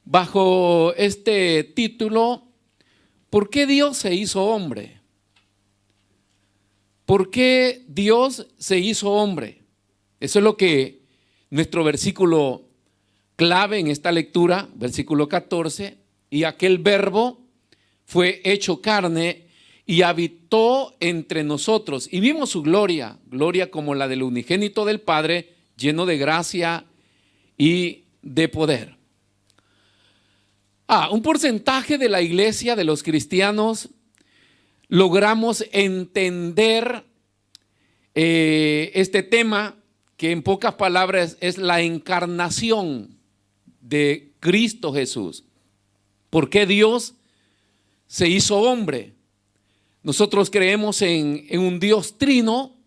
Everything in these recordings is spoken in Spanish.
bajo este título: ¿por qué Dios se hizo hombre? ¿Por qué Dios se hizo hombre? Eso es lo que nuestro versículo clave en esta lectura, versículo 14, y aquel verbo fue hecho carne y habitó entre nosotros y vimos su gloria, gloria como la del unigénito del Padre, lleno de gracia y de poder. Un porcentaje de la iglesia, de los cristianos, logramos entender este tema, que en pocas palabras es la encarnación de Cristo Jesús. ¿Por qué Dios se hizo hombre? Nosotros creemos en un Dios trino,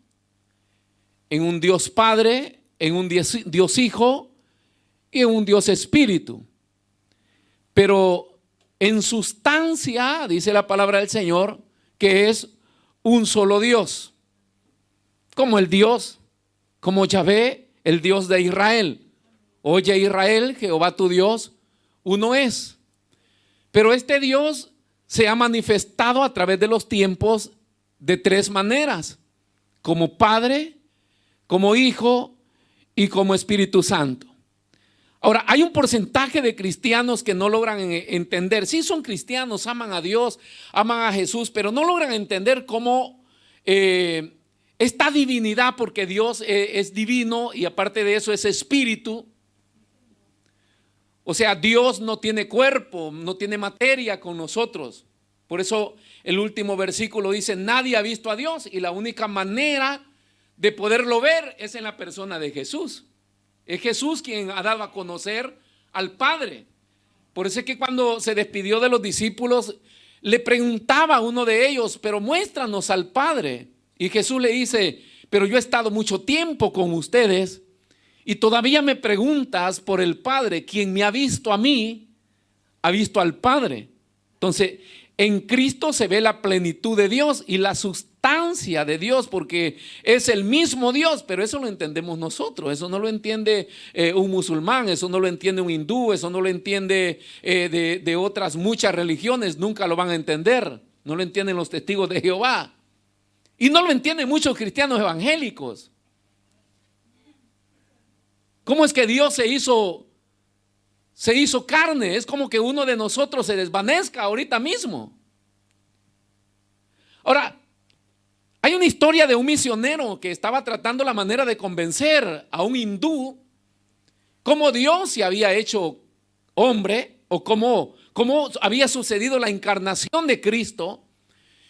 en un Dios Padre, en un Dios Hijo y en un Dios Espíritu. Pero en sustancia, dice la palabra del Señor, que es un solo Dios, como el Dios, como Yahvé, el Dios de Israel. Oye Israel, Jehová tu Dios, uno es. Pero este Dios se ha manifestado a través de los tiempos de tres maneras: como Padre, como Hijo y como Espíritu Santo. Ahora, hay un porcentaje de cristianos que no logran entender. Sí son cristianos, aman a Dios, aman a Jesús, pero no logran entender cómo esta divinidad, porque Dios es divino y aparte de eso es espíritu. O sea, Dios no tiene cuerpo, no tiene materia con nosotros. Por eso el último versículo dice: nadie ha visto a Dios, y la única manera de poderlo ver es en la persona de Jesús. Es Jesús quien ha dado a conocer al Padre. Por eso es que cuando se despidió de los discípulos, le preguntaba a uno de ellos: pero muéstranos al Padre. Y Jesús le dice: pero yo he estado mucho tiempo con ustedes y todavía me preguntas por el Padre. Quien me ha visto a mí, ha visto al Padre. Entonces, en Cristo se ve la plenitud de Dios y la sustancia de Dios, porque es el mismo Dios. Pero eso lo entendemos nosotros, eso no lo entiende un musulmán, eso no lo entiende un hindú, eso no lo entiende de otras muchas religiones, nunca lo van a entender. No lo entienden los testigos de Jehová y no lo entienden muchos cristianos evangélicos. ¿Cómo es que Dios se hizo carne? Es como que uno de nosotros se desvanezca ahorita mismo. Ahora, hay una historia de un misionero que estaba tratando la manera de convencer a un hindú cómo Dios se había hecho hombre, o cómo había sucedido la encarnación de Cristo,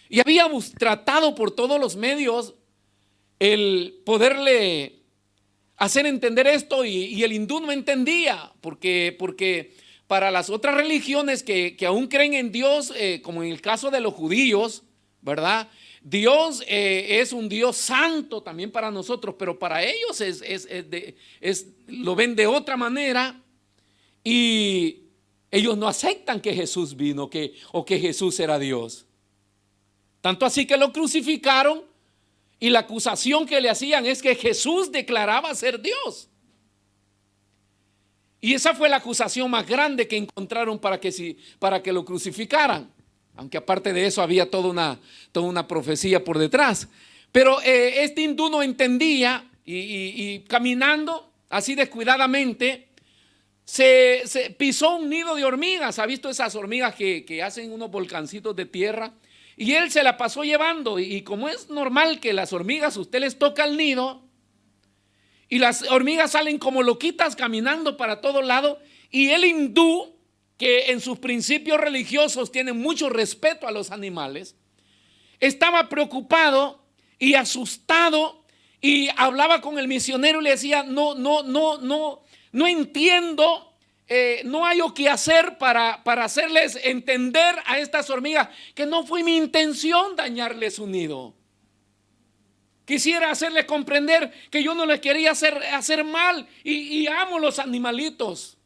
y había tratado por todos los medios el poderle hacer entender esto, y el hindú no entendía, porque para las otras religiones que aún creen en Dios, como en el caso de los judíos, ¿verdad? Dios es un Dios santo también para nosotros, pero para ellos lo ven de otra manera, y ellos no aceptan que Jesús vino o que Jesús era Dios. Tanto así que lo crucificaron. Y la acusación que le hacían es que Jesús declaraba ser Dios. Y esa fue la acusación más grande que encontraron para que lo crucificaran. Aunque aparte de eso había toda una profecía por detrás. Pero este hindú no entendía, y caminando así descuidadamente se pisó un nido de hormigas. ¿Ha visto esas hormigas que hacen unos volcancitos de tierra? Y él se la pasó llevando, y como es normal que las hormigas, usted les toca el nido y las hormigas salen como loquitas caminando para todo lado, y el hindú, que en sus principios religiosos tiene mucho respeto a los animales, estaba preocupado y asustado, y hablaba con el misionero y le decía: no entiendo. No hay o qué hacer para hacerles entender a estas hormigas que no fue mi intención dañarles su nido. Quisiera hacerles comprender que yo no les quería hacer mal, y amo los animalitos.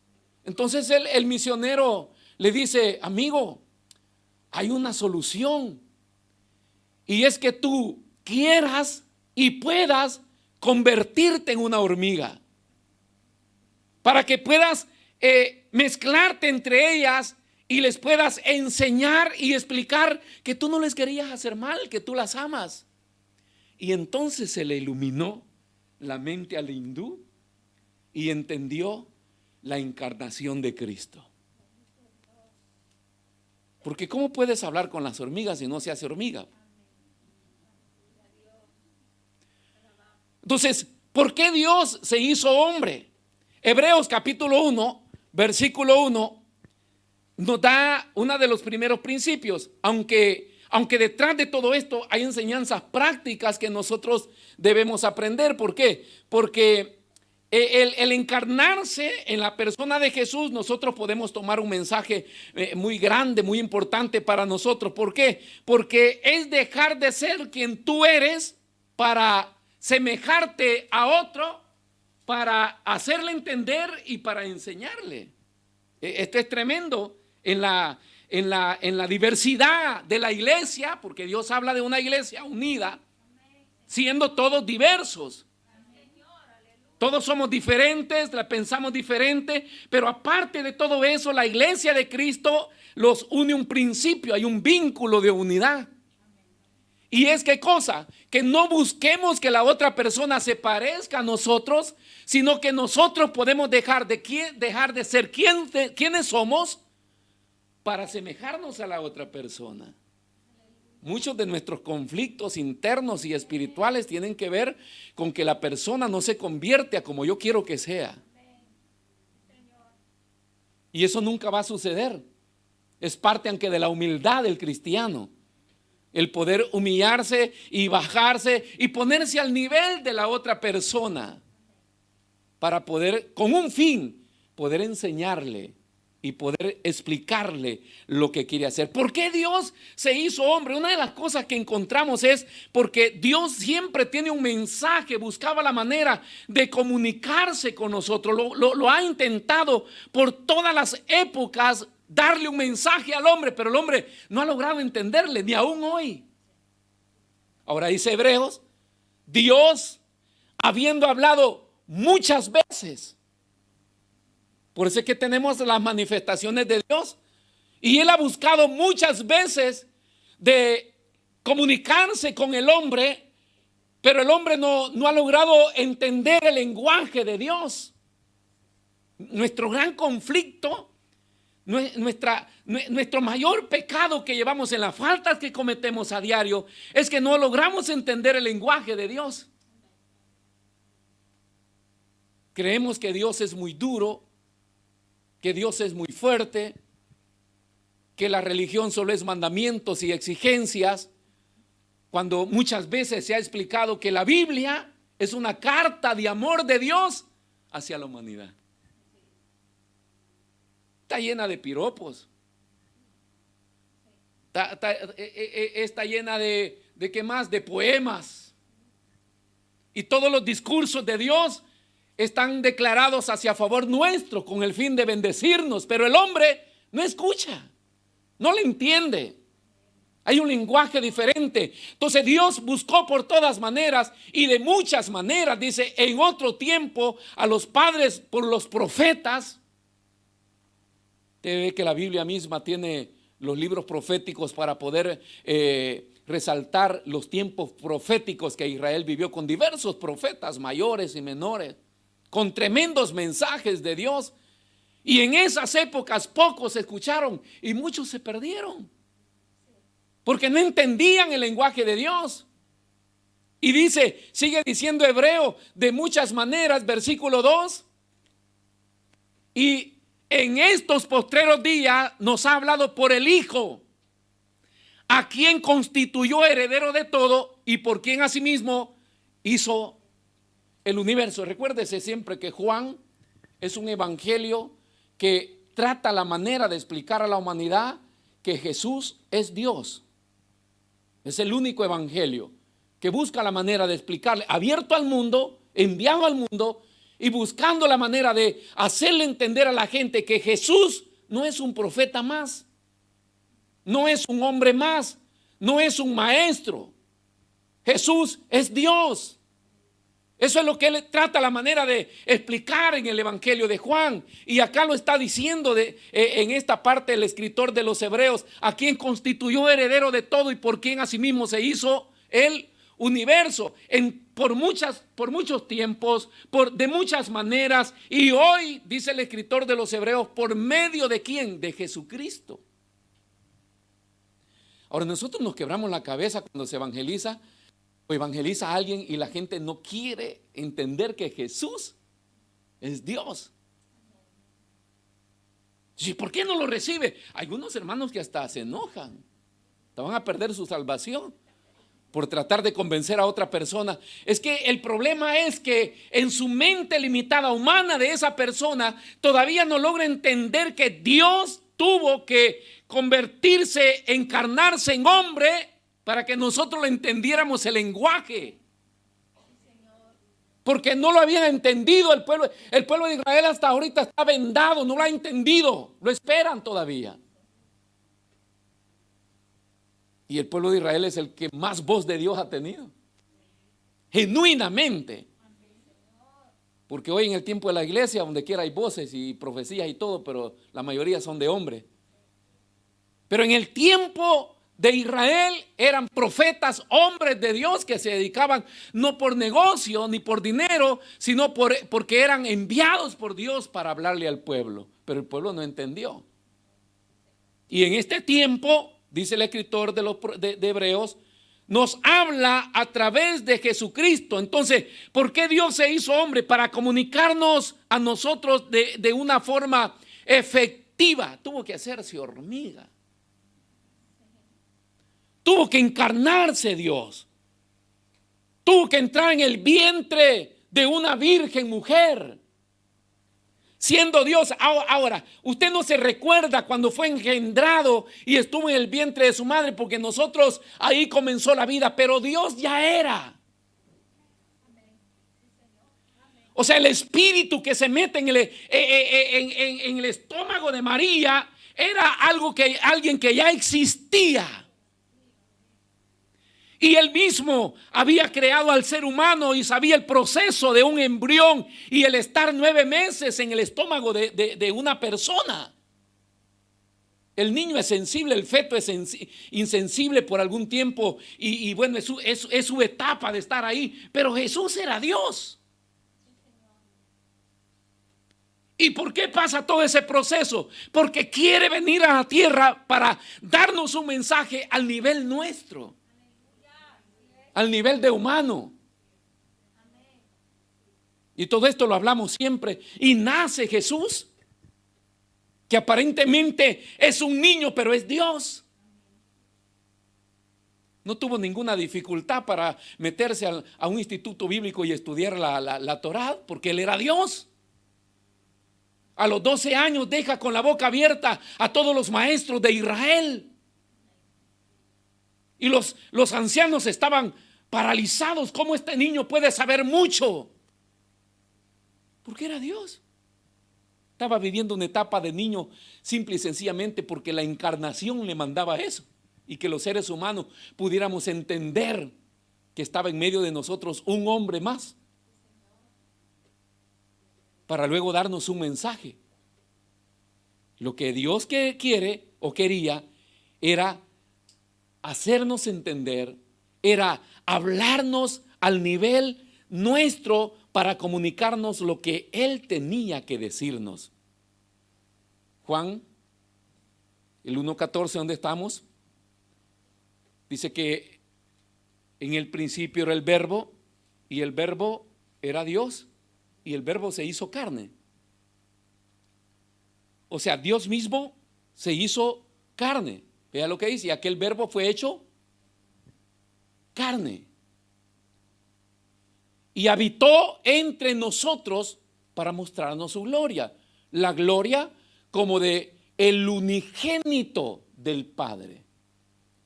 Entonces el misionero le dice: amigo, hay una solución, y es que tú quieras y puedas convertirte en una hormiga, para que puedas mezclarte entre ellas y les puedas enseñar y explicar que tú no les querías hacer mal, que tú las amas. Y entonces se le iluminó la mente al hindú y entendió la encarnación de Cristo. Porque ¿cómo puedes hablar con las hormigas si no se hace hormiga? Entonces, ¿por qué Dios se hizo hombre? Hebreos capítulo 1, versículo 1, nos da uno de los primeros principios, aunque detrás de todo esto hay enseñanzas prácticas que nosotros debemos aprender. ¿Por qué? Porque el encarnarse en la persona de Jesús, nosotros podemos tomar un mensaje muy grande, muy importante para nosotros. ¿Por qué? Porque es dejar de ser quien tú eres para semejarte a otro, para hacerle entender y para enseñarle. Esto es tremendo en la diversidad de la iglesia, porque Dios habla de una iglesia unida, siendo todos diversos. Todos somos diferentes, la pensamos diferente, pero aparte de todo eso, la iglesia de Cristo los une un principio, hay un vínculo de unidad. Y es ¿qué cosa? Que no busquemos que la otra persona se parezca a nosotros, sino que nosotros podemos dejar de ser quienes somos para asemejarnos a la otra persona. Muchos de nuestros conflictos internos y espirituales tienen que ver con que la persona no se convierte a como yo quiero que sea. Y eso nunca va a suceder. Es parte aunque de la humildad del cristiano. El poder humillarse y bajarse y ponerse al nivel de la otra persona para poder, con un fin, poder enseñarle y poder explicarle lo que quiere hacer. ¿Por qué Dios se hizo hombre? Una de las cosas que encontramos es porque Dios siempre tiene un mensaje, buscaba la manera de comunicarse con nosotros. Lo ha intentado por todas las épocas darle un mensaje al hombre, pero el hombre no ha logrado entenderle, ni aún hoy. Ahora dice Hebreos, Dios, habiendo hablado muchas veces, por eso es que tenemos las manifestaciones de Dios, y Él ha buscado muchas veces de comunicarse con el hombre, pero el hombre no ha logrado entender el lenguaje de Dios. Nuestro gran conflicto, nuestro mayor pecado que llevamos en las faltas que cometemos a diario es que no logramos entender el lenguaje de Dios. Creemos que Dios es muy duro, que Dios es muy fuerte, que la religión solo es mandamientos y exigencias, cuando muchas veces se ha explicado que la Biblia es una carta de amor de Dios hacia la humanidad. Está llena de piropos. Está llena de ¿qué más? De poemas. Y todos los discursos de Dios están declarados hacia favor nuestro con el fin de bendecirnos, pero el hombre no escucha, no le entiende. Hay un lenguaje diferente. Entonces Dios buscó por todas maneras y de muchas maneras, dice, en otro tiempo a los padres por los profetas. Usted ve que la Biblia misma tiene los libros proféticos para poder resaltar los tiempos proféticos que Israel vivió con diversos profetas mayores y menores, con tremendos mensajes de Dios. Y en esas épocas pocos escucharon y muchos se perdieron porque no entendían el lenguaje de Dios. Y dice, sigue diciendo Hebreo, de muchas maneras, versículo 2, y en estos postreros días nos ha hablado por el Hijo, a quien constituyó heredero de todo y por quien asimismo hizo el universo. Recuérdese siempre que Juan es un evangelio que trata la manera de explicar a la humanidad que Jesús es Dios. Es el único evangelio que busca la manera de explicarle, abierto al mundo, enviado al mundo y buscando la manera de hacerle entender a la gente que Jesús no es un profeta más, no es un hombre más, no es un maestro. Jesús es Dios. Eso es lo que él trata la manera de explicar en el Evangelio de Juan. Y acá lo está diciendo en esta parte el escritor de los Hebreos, a quien constituyó heredero de todo y por quien asimismo se hizo el universo por muchos tiempos, de muchas maneras. Y hoy, dice el escritor de los Hebreos, ¿por medio de quién? De Jesucristo. Ahora nosotros nos quebramos la cabeza cuando se evangeliza o evangeliza a alguien y la gente no quiere entender que Jesús es Dios. ¿Y por qué no lo recibe? Hay unos hermanos que hasta se enojan, te van a perder su salvación por tratar de convencer a otra persona. Es que el problema es que en su mente limitada humana de esa persona todavía no logra entender que Dios tuvo que convertirse, encarnarse en hombre para que nosotros le entendiéramos el lenguaje. Porque no lo habían entendido el pueblo. El pueblo de Israel hasta ahorita está vendado, no lo ha entendido, lo esperan todavía. Y el pueblo de Israel es el que más voz de Dios ha tenido, genuinamente. Porque hoy en el tiempo de la iglesia, donde quiera hay voces y profecías y todo, pero la mayoría son de hombre. Pero en el tiempo de Israel eran profetas, hombres de Dios que se dedicaban no por negocio ni por dinero, sino porque eran enviados por Dios para hablarle al pueblo. Pero el pueblo no entendió. Y en este tiempo, dice el escritor de Hebreos, nos habla a través de Jesucristo. Entonces, ¿por qué Dios se hizo hombre? Para comunicarnos a nosotros de una forma efectiva. Tuvo que hacerse hormiga. Tuvo que encarnarse Dios. Tuvo que entrar en el vientre de una virgen mujer, siendo Dios. Ahora, usted no se recuerda cuando fue engendrado y estuvo en el vientre de su madre, porque nosotros ahí comenzó la vida, pero Dios ya era. O sea, el espíritu que se mete en el estómago de María era alguien que ya existía. Y él mismo había creado al ser humano y sabía el proceso de un embrión y el estar 9 meses en el estómago de una persona. El niño es sensible, el feto es insensible por algún tiempo y bueno, es su etapa de estar ahí. Pero Jesús era Dios. ¿Y por qué pasa todo ese proceso? Porque quiere venir a la tierra para darnos un mensaje al nivel nuestro. Al nivel de humano. Y todo esto lo hablamos siempre. Y nace Jesús, que aparentemente es un niño, pero es Dios. No tuvo ninguna dificultad para meterse a un instituto bíblico y estudiar la Torá, porque él era Dios. A los 12 años deja con la boca abierta a todos los maestros de Israel. Y los ancianos estaban paralizados. ¿Cómo este niño puede saber mucho? Porque era Dios. Estaba viviendo una etapa de niño simple y sencillamente porque la encarnación le mandaba eso. Y que los seres humanos pudiéramos entender que estaba en medio de nosotros un hombre más, para luego darnos un mensaje. Lo que Dios quiere o quería era hacernos entender, era hablarnos al nivel nuestro para comunicarnos lo que Él tenía que decirnos. Juan, el 1:14, ¿dónde estamos? Dice que en el principio era el verbo y el verbo era Dios y el verbo se hizo carne. O sea, Dios mismo se hizo carne. Vea lo que dice, y aquel verbo fue hecho carne y habitó entre nosotros para mostrarnos su gloria, la gloria como de el unigénito del Padre.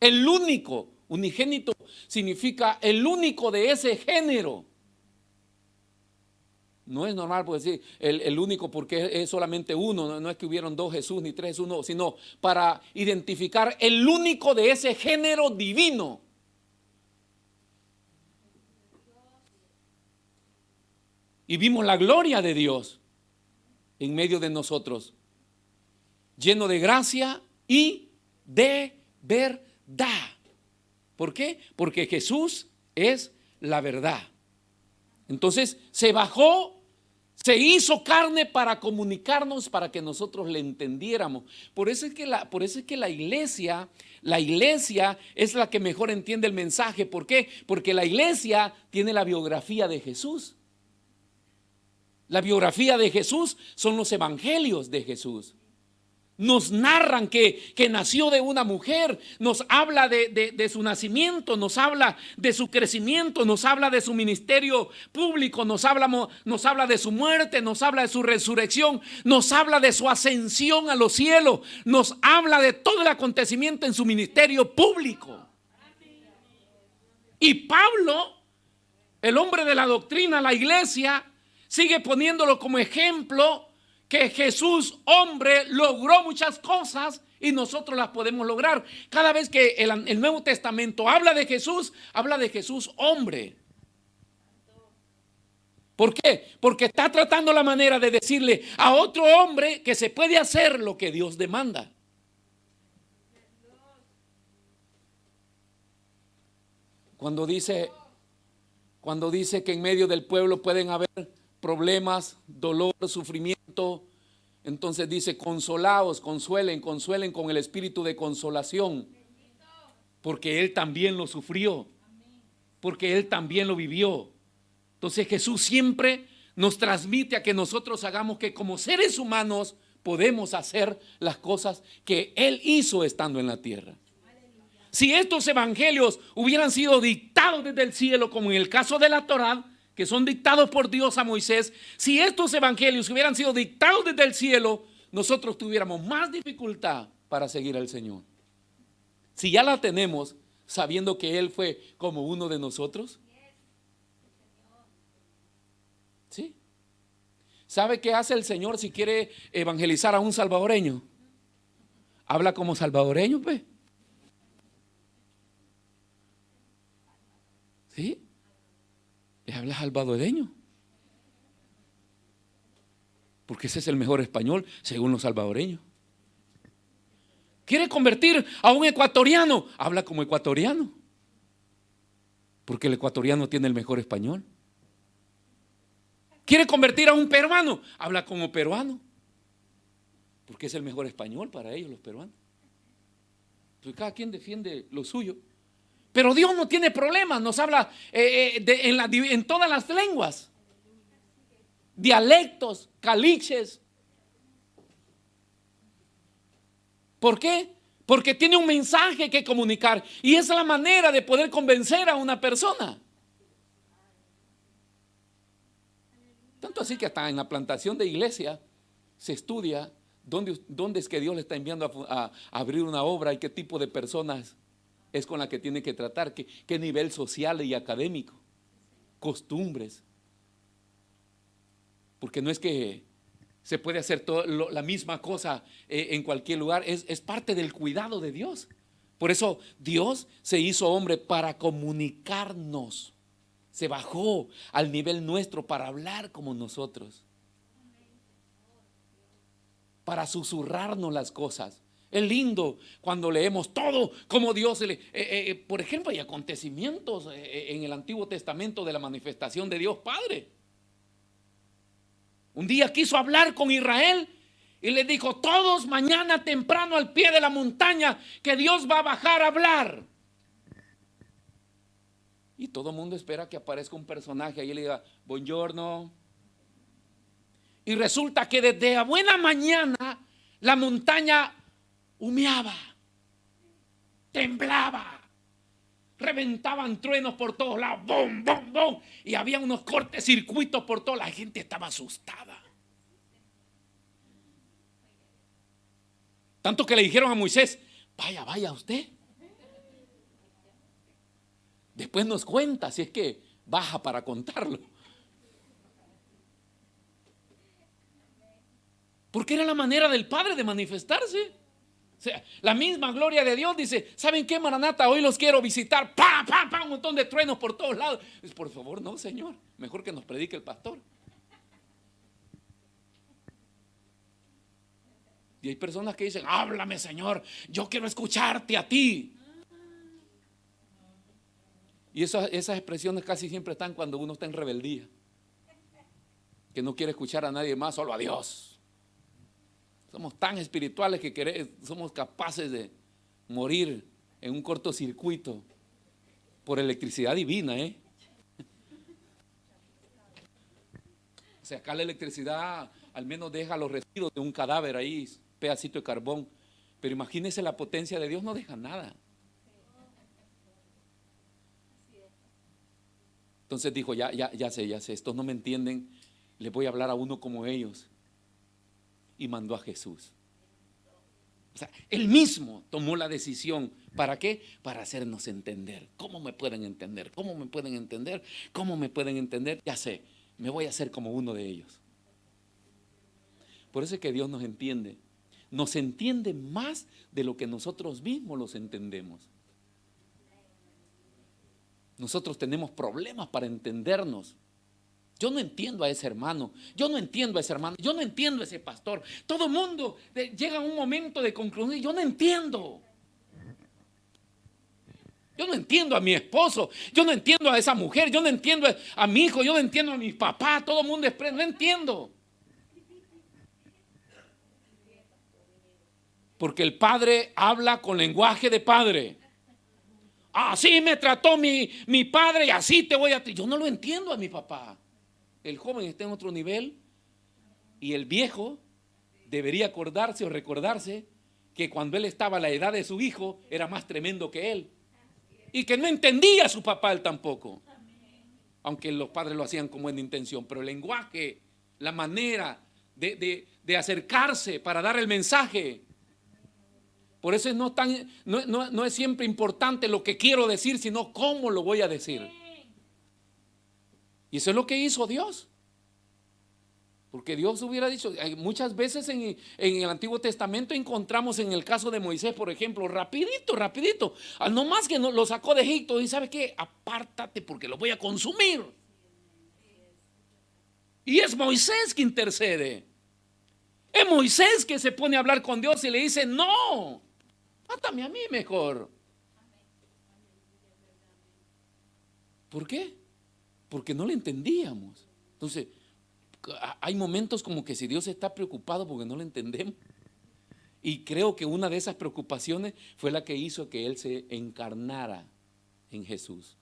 El único, unigénito significa el único de ese género. No es normal pues decir el único porque es solamente uno, no es que hubieron 2 Jesús ni 3 uno, sino para identificar el único de ese género divino. y vimos la gloria de Dios en medio de nosotros, lleno de gracia y de verdad. ¿Por qué? Porque Jesús es la verdad. Entonces se bajó, se hizo carne para comunicarnos, para que nosotros le entendiéramos. Por eso es que la iglesia es la que mejor entiende el mensaje. ¿Por qué? Porque la iglesia tiene la biografía de Jesús. La biografía de Jesús son los evangelios de Jesús. Nos narran que nació de una mujer, nos habla de su nacimiento, nos habla de su crecimiento, nos habla de su ministerio público, nos habla de su muerte, nos habla de su resurrección, nos habla de su ascensión a los cielos, nos habla de todo el acontecimiento en su ministerio público. Y Pablo, el hombre de la doctrina, la iglesia, sigue poniéndolo como ejemplo que Jesús, hombre, logró muchas cosas y nosotros las podemos lograr. Cada vez que el Nuevo Testamento habla de Jesús, hombre. ¿Por qué? Porque está tratando la manera de decirle a otro hombre que se puede hacer lo que Dios demanda. Cuando dice que en medio del pueblo pueden haber problemas, dolor, sufrimiento, entonces dice: consolaos, consuelen con el espíritu de consolación, porque Él también lo sufrió, porque Él también lo vivió. Entonces Jesús siempre nos transmite a que nosotros hagamos, que como seres humanos podemos hacer las cosas que Él hizo estando en la tierra. Si estos evangelios hubieran sido dictados desde el cielo, como en el caso de la Torá, que son dictados por Dios a Moisés, si estos evangelios hubieran sido dictados desde el cielo, nosotros tuviéramos más dificultad para seguir al Señor. Si ya la tenemos, sabiendo que Él fue como uno de nosotros. ¿Sí? ¿Sabe qué hace el Señor si quiere evangelizar a un salvadoreño? Habla como salvadoreño, pues. ¿Sí? Le habla salvadoreño, porque ese es el mejor español según los salvadoreños. Quiere convertir a un ecuatoriano, habla como ecuatoriano, porque el ecuatoriano tiene el mejor español. Quiere convertir a un peruano, habla como peruano, porque es el mejor español para ellos, los peruanos. Entonces cada quien defiende lo suyo. Pero Dios no tiene problemas, nos habla en todas las lenguas, dialectos, caliches. ¿Por qué? Porque tiene un mensaje que comunicar y esa es la manera de poder convencer a una persona. Tanto así que hasta en la plantación de iglesia se estudia dónde es que Dios le está enviando a abrir una obra y qué tipo de personas es con la que tiene que tratar, qué nivel social y académico, costumbres. Porque no es que se puede hacer la misma cosa en cualquier lugar, es parte del cuidado de Dios. Por eso Dios se hizo hombre para comunicarnos, se bajó al nivel nuestro para hablar como nosotros, para susurrarnos las cosas. Es lindo cuando leemos todo como Dios, por ejemplo, hay acontecimientos en el Antiguo Testamento de la manifestación de Dios Padre. Un día quiso hablar con Israel y le dijo: todos mañana temprano al pie de la montaña, que Dios va a bajar a hablar. Y todo el mundo espera que aparezca un personaje ahí y le diga: buongiorno. Y resulta que desde a buena mañana la montaña humeaba, temblaba, reventaban truenos por todos lados, ¡bum, bum, bum! Y había unos cortes circuitos por toda la gente, estaba asustada. Tanto que le dijeron a Moisés: vaya usted. Después nos cuenta, si es que baja para contarlo. Porque era la manera del Padre de manifestarse. O sea, la misma gloria de Dios dice: ¿saben qué, Maranata? Hoy los quiero visitar. ¡Pam, pam, pam! Un montón de truenos por todos lados. Por favor, no, Señor. Mejor que nos predique el pastor. Y hay personas que dicen, háblame, Señor, yo quiero escucharte a ti. Y esas expresiones casi siempre están cuando uno está en rebeldía, que no quiere escuchar a nadie más, solo a Dios. Somos tan espirituales que somos capaces de morir en un cortocircuito por electricidad divina, O sea, acá la electricidad al menos deja los residuos de un cadáver ahí, pedacito de carbón. Pero imagínense, la potencia de Dios no deja nada. Entonces dijo, ya sé, estos no me entienden, les voy a hablar a uno como ellos. Y mandó a Jesús. O sea, él mismo tomó la decisión. ¿Para qué? Para hacernos entender. ¿Cómo me pueden entender? ¿Cómo me pueden entender? ¿Cómo me pueden entender? Ya sé, me voy a hacer como uno de ellos. Por eso es que Dios nos entiende. Nos entiende más de lo que nosotros mismos los entendemos. Nosotros tenemos problemas para entendernos. Yo no entiendo a ese hermano, yo no entiendo a ese hermano, yo no entiendo a ese pastor. Todo el mundo llega a un momento de conclusión, yo no entiendo. Yo no entiendo a mi esposo, yo no entiendo a esa mujer, yo no entiendo a mi hijo, yo no entiendo a mi papá, todo el mundo expresa, no entiendo. Porque el padre habla con lenguaje de padre. Así me trató mi padre y así te voy a... Yo no lo entiendo a mi papá. El joven está en otro nivel y el viejo debería acordarse o recordarse que cuando él estaba a la edad de su hijo era más tremendo que él y que no entendía a su papá él tampoco, aunque los padres lo hacían con buena intención. Pero el lenguaje, la manera de acercarse para dar el mensaje, por eso no es siempre importante lo que quiero decir, sino cómo lo voy a decir. Y eso es lo que hizo Dios. Porque Dios hubiera dicho, muchas veces en el Antiguo Testamento encontramos en el caso de Moisés, por ejemplo, rapidito, no más que lo sacó de Egipto y ¿sabe qué? Apártate porque lo voy a consumir. Y es Moisés que intercede. Es Moisés que se pone a hablar con Dios y le dice, no, mátame a mí mejor. ¿Por qué? Porque no le entendíamos. Entonces, hay momentos como que si Dios está preocupado porque no lo entendemos. Y creo que una de esas preocupaciones fue la que hizo que Él se encarnara en Jesús.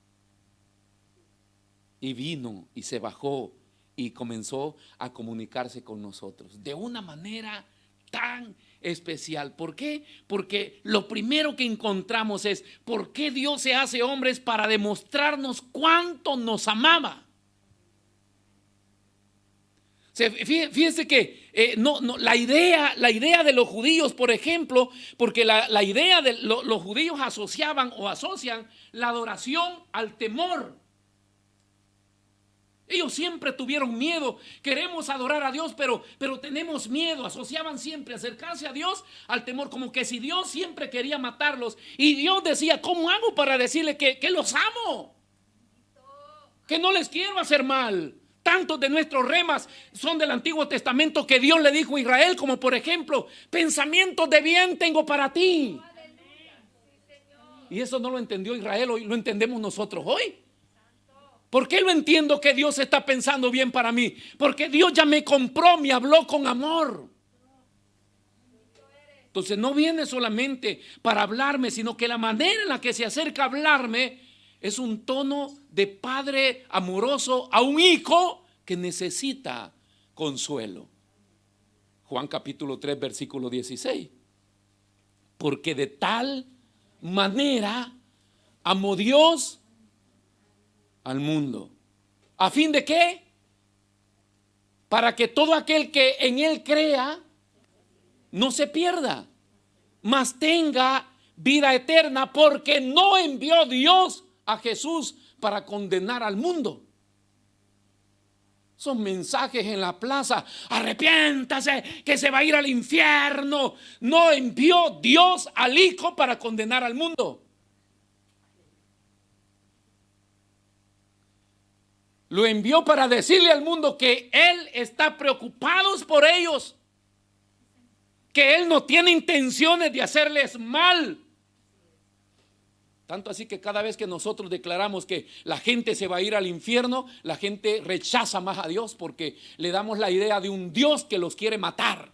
Y vino y se bajó y comenzó a comunicarse con nosotros de una manera tan especial. ¿Por qué? Porque lo primero que encontramos es ¿por qué Dios se hace hombre? Es para demostrarnos cuánto nos amaba. Fíjense que la idea de los judíos, por ejemplo, porque la idea de los judíos asociaban o asocian la adoración al temor. Ellos siempre tuvieron miedo. Queremos adorar a Dios, pero tenemos miedo. Asociaban siempre acercarse a Dios al temor, como que si Dios siempre quería matarlos. Y Dios decía, ¿cómo hago para decirle que los amo? Que no les quiero hacer mal. Tantos de nuestros remas son del Antiguo Testamento que Dios le dijo a Israel, como por ejemplo, pensamientos de bien tengo para ti. Y eso no lo entendió Israel, hoy lo entendemos nosotros hoy. ¿Por qué lo entiendo que Dios está pensando bien para mí? Porque Dios ya me compró, me habló con amor. Entonces no viene solamente para hablarme, sino que la manera en la que se acerca a hablarme es un tono de padre amoroso a un hijo que necesita consuelo. Juan capítulo 3 versículo 16. Porque de tal manera amó Dios al mundo. ¿A fin de qué? Para que todo aquel que en él crea no se pierda, mas tenga vida eterna, porque no envió Dios a Jesús para condenar al mundo. Son mensajes en la plaza, arrepiéntase que se va a ir al infierno. No envió Dios al Hijo para condenar al mundo. Lo envió para decirle al mundo que Él está preocupado por ellos, que Él no tiene intenciones de hacerles mal. Tanto así que cada vez que nosotros declaramos que la gente se va a ir al infierno, la gente rechaza más a Dios porque le damos la idea de un Dios que los quiere matar.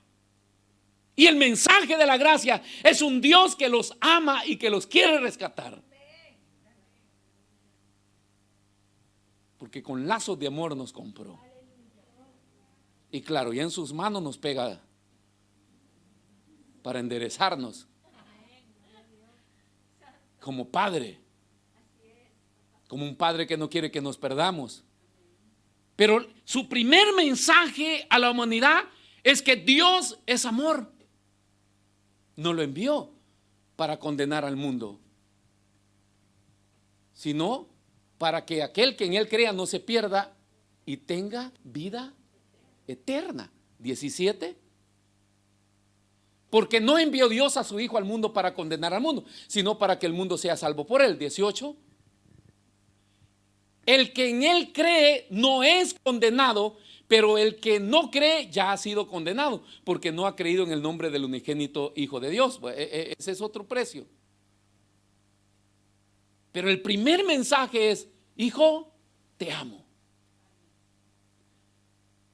Y el mensaje de la gracia es un Dios que los ama y que los quiere rescatar. Porque con lazos de amor nos compró. Y claro, ya en sus manos nos pega para enderezarnos. Como padre, como un padre que no quiere que nos perdamos. Pero su primer mensaje a la humanidad es que Dios es amor. No lo envió para condenar al mundo, sino para que aquel que en Él crea no se pierda y tenga vida eterna. 17. Porque no envió Dios a su Hijo al mundo para condenar al mundo, sino para que el mundo sea salvo por Él. 18. El que en Él cree no es condenado, pero el que no cree ya ha sido condenado, porque no ha creído en el nombre del unigénito Hijo de Dios. Ese es otro precio. Pero el primer mensaje es: hijo, te amo.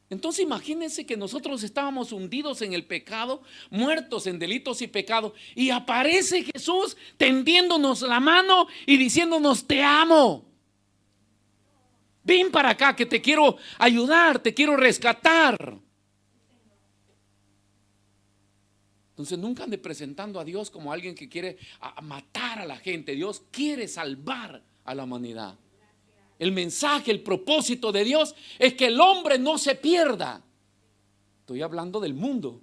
Entonces imagínense que nosotros estábamos hundidos en el pecado, muertos en delitos y pecados, y aparece Jesús tendiéndonos la mano y diciéndonos: te amo. Ven para acá que te quiero ayudar, te quiero rescatar. Entonces nunca ande presentando a Dios como alguien que quiere matar a la gente. Dios quiere salvar a la humanidad. El mensaje, el propósito de Dios es que el hombre no se pierda. Estoy hablando del mundo.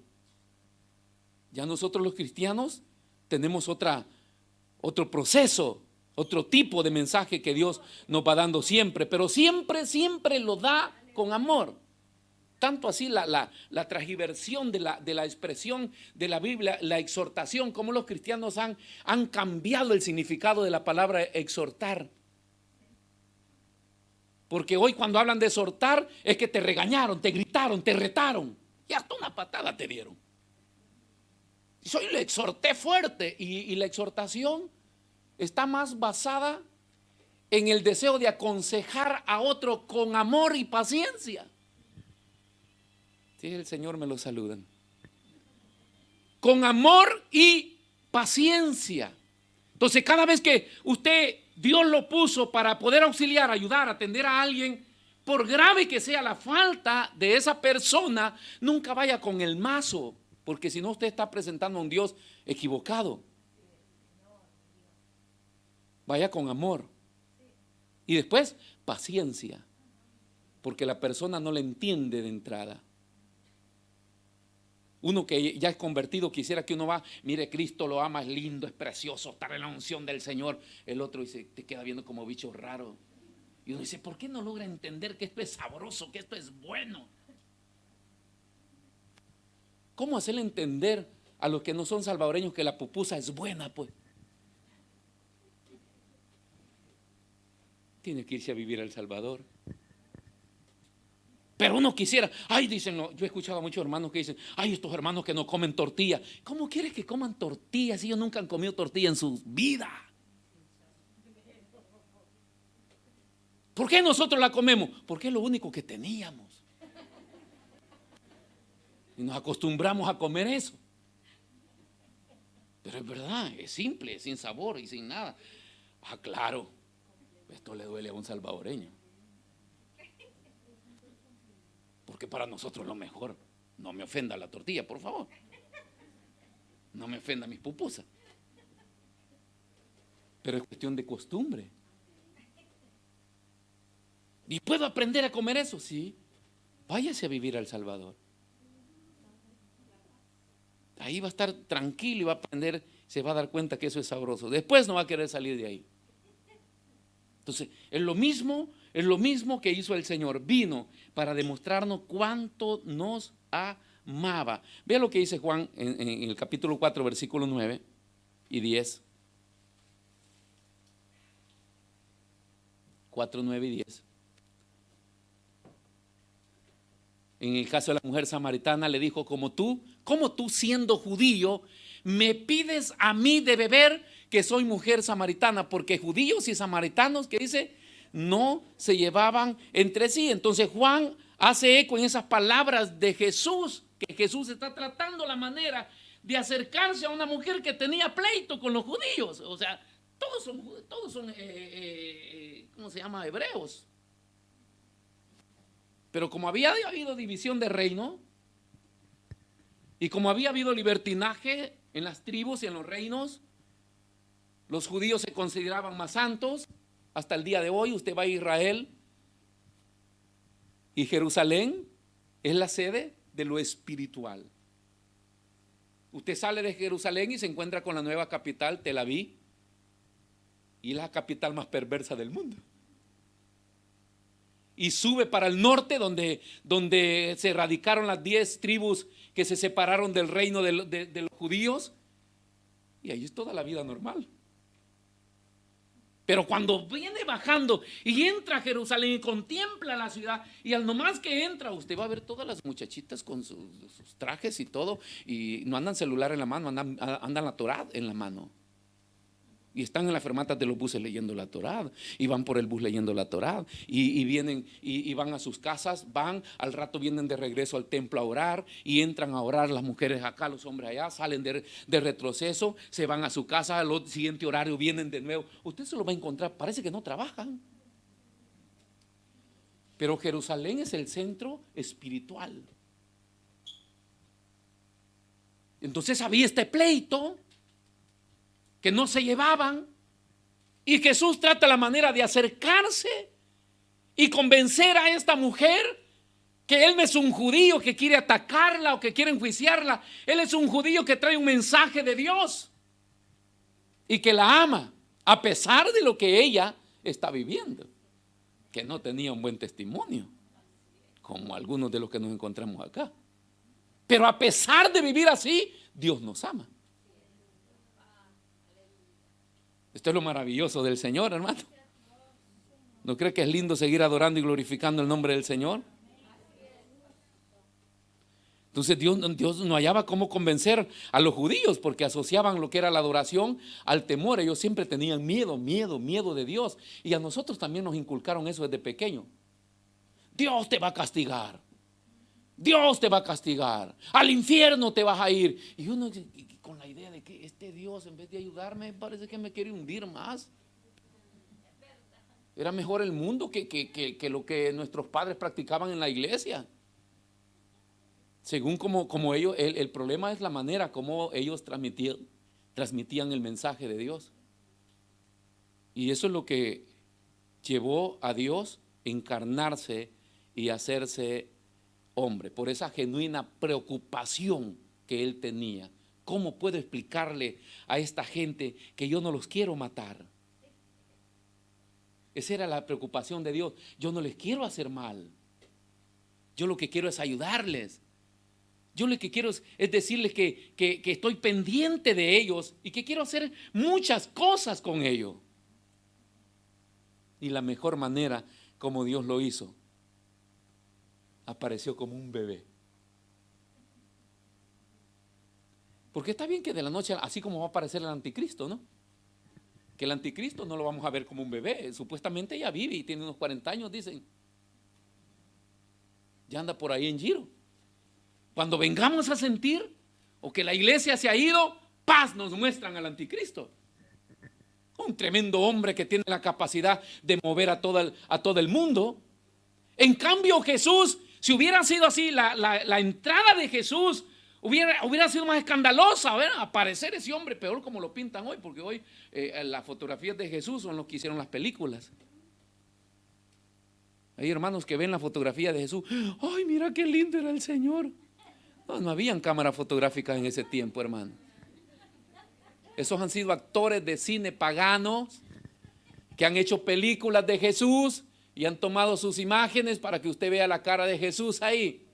Ya nosotros los cristianos tenemos otro proceso, otro tipo de mensaje que Dios nos va dando siempre, pero siempre lo da con amor. Tanto así la transversión de la expresión de la Biblia, la exhortación, como los cristianos han cambiado el significado de la palabra exhortar. Porque hoy cuando hablan de exhortar es que te regañaron, te gritaron, te retaron y hasta una patada te dieron. Y hoy le exhorté fuerte y la exhortación está más basada en el deseo de aconsejar a otro con amor y paciencia. Sí, el Señor me lo saludan. Con amor y paciencia. Entonces cada vez que Dios lo puso para poder auxiliar, ayudar, atender a alguien, por grave que sea la falta de esa persona, nunca vaya con el mazo, porque si no usted está presentando a un Dios equivocado. Vaya con amor. Y después, paciencia, porque la persona no le entiende de entrada. Uno que ya es convertido quisiera que uno va: mire, Cristo lo ama, es lindo, es precioso, estar en la unción del Señor. El otro dice, te queda viendo como bicho raro. Y uno dice, ¿por qué no logra entender que esto es sabroso, que esto es bueno? ¿Cómo hacerle entender a los que no son salvadoreños que la pupusa es buena? Pues tiene que irse a vivir a El Salvador. Pero uno quisiera, dicen, yo he escuchado a muchos hermanos que dicen: estos hermanos que no comen tortilla. ¿Cómo quieres que coman tortilla si ellos nunca han comido tortilla en su vida? ¿Por qué nosotros la comemos? Porque es lo único que teníamos. Y nos acostumbramos a comer eso. Pero es verdad, es simple, sin sabor y sin nada. Claro, esto le duele a un salvadoreño. Porque para nosotros lo mejor. No me ofenda la tortilla, por favor. No me ofenda mis pupusas. Pero es cuestión de costumbre. ¿Y puedo aprender a comer eso? Sí. Váyase a vivir a El Salvador. Ahí va a estar tranquilo y va a aprender, se va a dar cuenta que eso es sabroso. Después no va a querer salir de ahí. Entonces, es lo mismo que hizo el Señor. Vino para demostrarnos cuánto nos amaba. Vea lo que dice Juan en el capítulo 4, versículos 9 y 10. 4, 9 y 10. En el caso de la mujer samaritana le dijo, ¿cómo tú siendo judío me pides a mí de beber, que soy mujer samaritana? Porque judíos y samaritanos, que dice, no se llevaban entre sí. Entonces Juan hace eco en esas palabras de Jesús, que Jesús está tratando la manera de acercarse a una mujer que tenía pleito con los judíos. O sea, todos son ¿cómo se llama? Hebreos. Pero como había habido división de reino y como había habido libertinaje en las tribus y en los reinos, los judíos se consideraban más santos. Hasta el día de hoy usted va a Israel y Jerusalén es la sede de lo espiritual. Usted sale de Jerusalén y se encuentra con la nueva capital, Tel Aviv, y es la capital más perversa del mundo. Y sube para el norte donde se radicaron las 10 tribus que se separaron del reino de los judíos, y ahí es toda la vida normal. Pero cuando viene bajando y entra a Jerusalén y contempla la ciudad, y al nomás que entra, usted va a ver todas las muchachitas con sus trajes y todo, y no andan celular en la mano, andan la Torá en la mano. Y están en las fermatas de los buses leyendo la Torá, y van por el bus leyendo la Torá, y vienen y van a sus casas, van, al rato vienen de regreso al templo a orar, y entran a orar las mujeres acá, los hombres allá, salen de retroceso, se van a su casa, al siguiente horario vienen de nuevo. Usted se lo va a encontrar, parece que no trabajan. Pero Jerusalén es el centro espiritual. Entonces había este pleito que no se llevaban, y Jesús trata la manera de acercarse y convencer a esta mujer que él no es un judío que quiere atacarla o que quiere enjuiciarla. Él es un judío que trae un mensaje de Dios y que la ama a pesar de lo que ella está viviendo, que no tenía un buen testimonio como algunos de los que nos encontramos acá. Pero a pesar de vivir así, Dios nos ama. Esto es lo maravilloso del Señor, hermano. ¿No cree que es lindo seguir adorando y glorificando el nombre del Señor? Entonces Dios no hallaba cómo convencer a los judíos, porque asociaban lo que era la adoración al temor. Ellos siempre tenían miedo de Dios. Y a nosotros también nos inculcaron eso desde pequeño. Dios te va a castigar. Dios te va a castigar. Al infierno te vas a ir. Y uno con la idea de que este Dios, en vez de ayudarme, parece que me quiere hundir más. Era mejor el mundo que lo que nuestros padres practicaban en la iglesia. Según como ellos, el problema es la manera como ellos transmitían el mensaje de Dios. Y eso es lo que llevó a Dios a encarnarse y hacerse hombre, por esa genuina preocupación que él tenía. ¿Cómo puedo explicarle a esta gente que yo no los quiero matar? Esa era la preocupación de Dios. Yo no les quiero hacer mal. Yo lo que quiero es ayudarles. Yo lo que quiero es decirles que estoy pendiente de ellos y que quiero hacer muchas cosas con ellos. Y la mejor manera como Dios lo hizo, apareció como un bebé. Porque está bien que de la noche, así como va a aparecer el anticristo, ¿no? Que el anticristo no lo vamos a ver como un bebé. Supuestamente ya vive y tiene unos 40 años, dicen. Ya anda por ahí en giro. Cuando vengamos a sentir o que la iglesia se ha ido, paz, nos muestran al anticristo. Un tremendo hombre que tiene la capacidad de mover a todo el mundo. En cambio Jesús, si hubiera sido así, la entrada de Jesús hubiera sido más escandalosa, ¿verdad? Aparecer ese hombre peor como lo pintan hoy, porque hoy las fotografías de Jesús son los que hicieron las películas. Hay hermanos que ven la fotografía de Jesús, ay, mira qué lindo era el Señor. No habían cámaras fotográficas en ese tiempo, hermano. Esos han sido actores de cine paganos que han hecho películas de Jesús y han tomado sus imágenes para que usted vea la cara de Jesús ahí.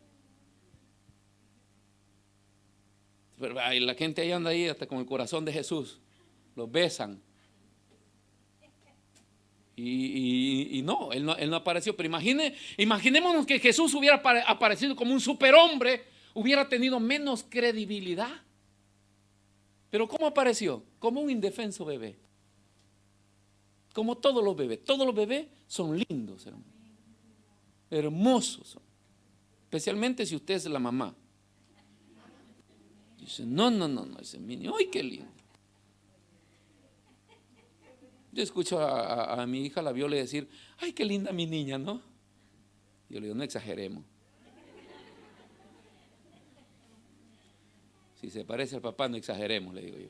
Pero la gente ahí anda ahí hasta con el corazón de Jesús. Los besan. Y no, él no apareció. Pero imaginémonos que Jesús hubiera aparecido como un superhombre, hubiera tenido menos credibilidad. Pero ¿cómo apareció? Como un indefenso bebé. Como todos los bebés. Todos los bebés son lindos, hermano. Hermosos son. Especialmente si usted es la mamá. Dice, no, ese niño, ¡ay, qué lindo! Yo escucho a mi hija, la Viola, decir, ¡ay, qué linda mi niña!, ¿no? Yo le digo, no exageremos. Si se parece al papá, no exageremos, le digo yo.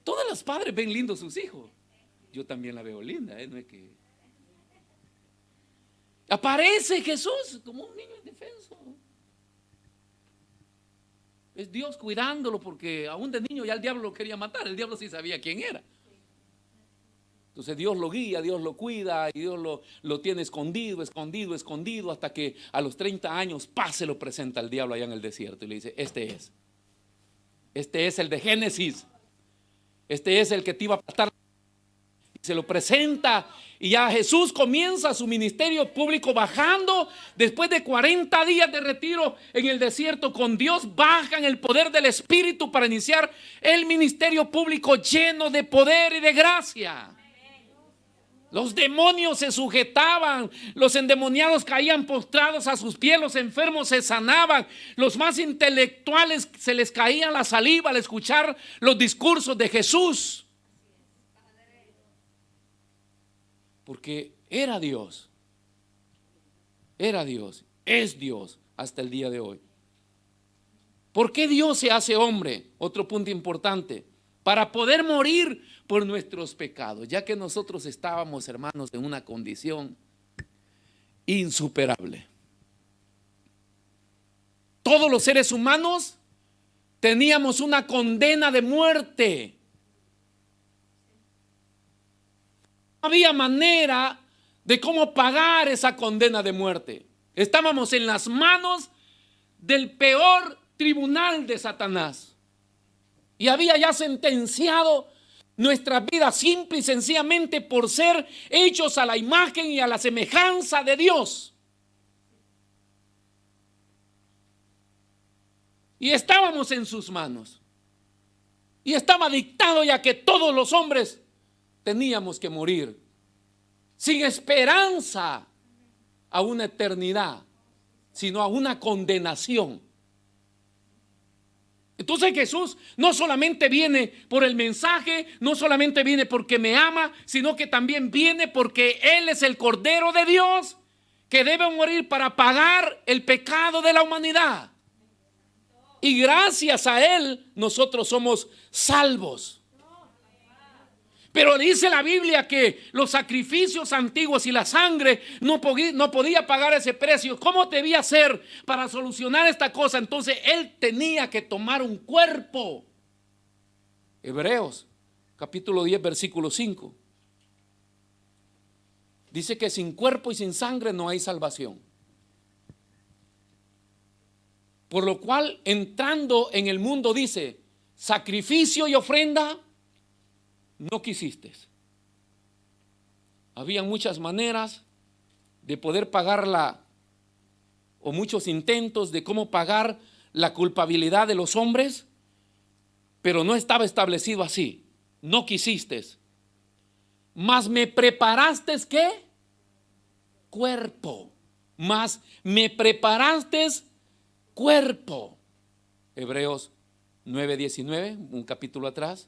Todos los padres ven lindos sus hijos. Yo también la veo linda, no es que... Aparece Jesús como un niño indefenso. Es Dios cuidándolo, porque aún de niño ya el diablo lo quería matar. El diablo sí sabía quién era. Entonces Dios lo guía, Dios lo cuida y Dios lo tiene escondido, hasta que a los 30 años se lo presenta al diablo allá en el desierto y le dice, este es el de Génesis, este es el que te iba a aplastar. Se lo presenta y ya Jesús comienza su ministerio público bajando. Después de 40 días de retiro en el desierto con Dios, baja en el poder del Espíritu para iniciar el ministerio público lleno de poder y de gracia. Los demonios se sujetaban, los endemoniados caían postrados a sus pies, los enfermos se sanaban, los más intelectuales se les caía la saliva al escuchar los discursos de Jesús. Porque era Dios, es Dios hasta el día de hoy. ¿Por qué Dios se hace hombre? Otro punto importante, para poder morir por nuestros pecados, ya que nosotros estábamos, hermanos, en una condición insuperable. Todos los seres humanos teníamos una condena de muerte. No había manera de cómo pagar esa condena de muerte. Estábamos en las manos del peor tribunal de Satanás. Y había ya sentenciado nuestra vida simple y sencillamente por ser hechos a la imagen y a la semejanza de Dios. Y estábamos en sus manos. Y estaba dictado ya que todos los hombres teníamos que morir sin esperanza a una eternidad, sino a una condenación. Entonces Jesús no solamente viene por el mensaje, no solamente viene porque me ama, sino que también viene porque Él es el Cordero de Dios que debe morir para pagar el pecado de la humanidad. Y gracias a Él nosotros somos salvos. Pero dice la Biblia que los sacrificios antiguos y la sangre no podía pagar ese precio. ¿Cómo debía ser para solucionar esta cosa? Entonces Él tenía que tomar un cuerpo. Hebreos capítulo 10 versículo 5. Dice que sin cuerpo y sin sangre no hay salvación. Por lo cual, entrando en el mundo, dice, sacrificio y ofrenda no quisiste. Había muchas maneras de poder pagarla, o muchos intentos de cómo pagar la culpabilidad de los hombres, pero no estaba establecido así. No quisiste. Mas me preparaste, ¿qué? Cuerpo. Mas me preparaste cuerpo. Hebreos 9:19, un capítulo atrás.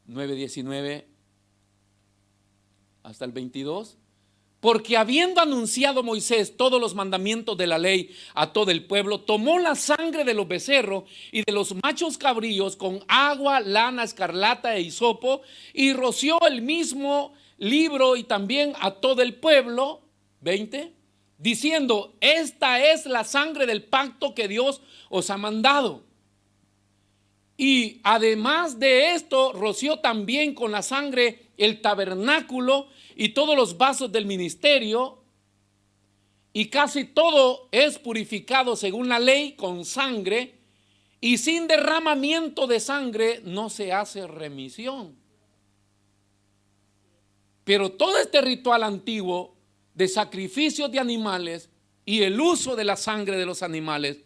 9:19 hasta el 22. Porque habiendo anunciado Moisés todos los mandamientos de la ley a todo el pueblo, tomó la sangre de los becerros y de los machos cabríos con agua, lana, escarlata e hisopo, y roció el mismo libro y también a todo el pueblo, 20, diciendo, esta es la sangre del pacto que Dios os ha mandado. Y además de esto, roció también con la sangre el tabernáculo y todos los vasos del ministerio, y casi todo es purificado según la ley con sangre, Y sin derramamiento de sangre no se hace remisión. Pero todo este ritual antiguo de sacrificios de animales y el uso de la sangre de los animales,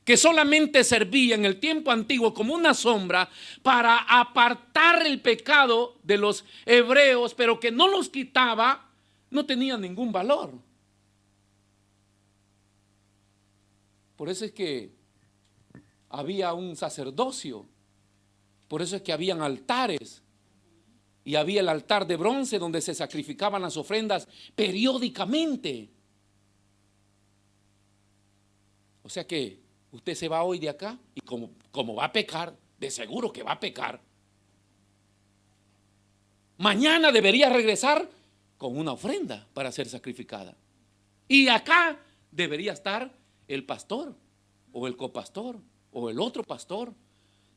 que solamente servía en el tiempo antiguo como una sombra para apartar el pecado de los hebreos, pero que no los quitaba, no tenía ningún valor. Por eso es que había un sacerdocio, por eso es que habían altares, y había el altar de bronce donde se sacrificaban las ofrendas periódicamente. O sea que usted se va hoy de acá y como va a pecar, de seguro que va a pecar, mañana debería regresar con una ofrenda para ser sacrificada. Y acá debería estar el pastor o el copastor o el otro pastor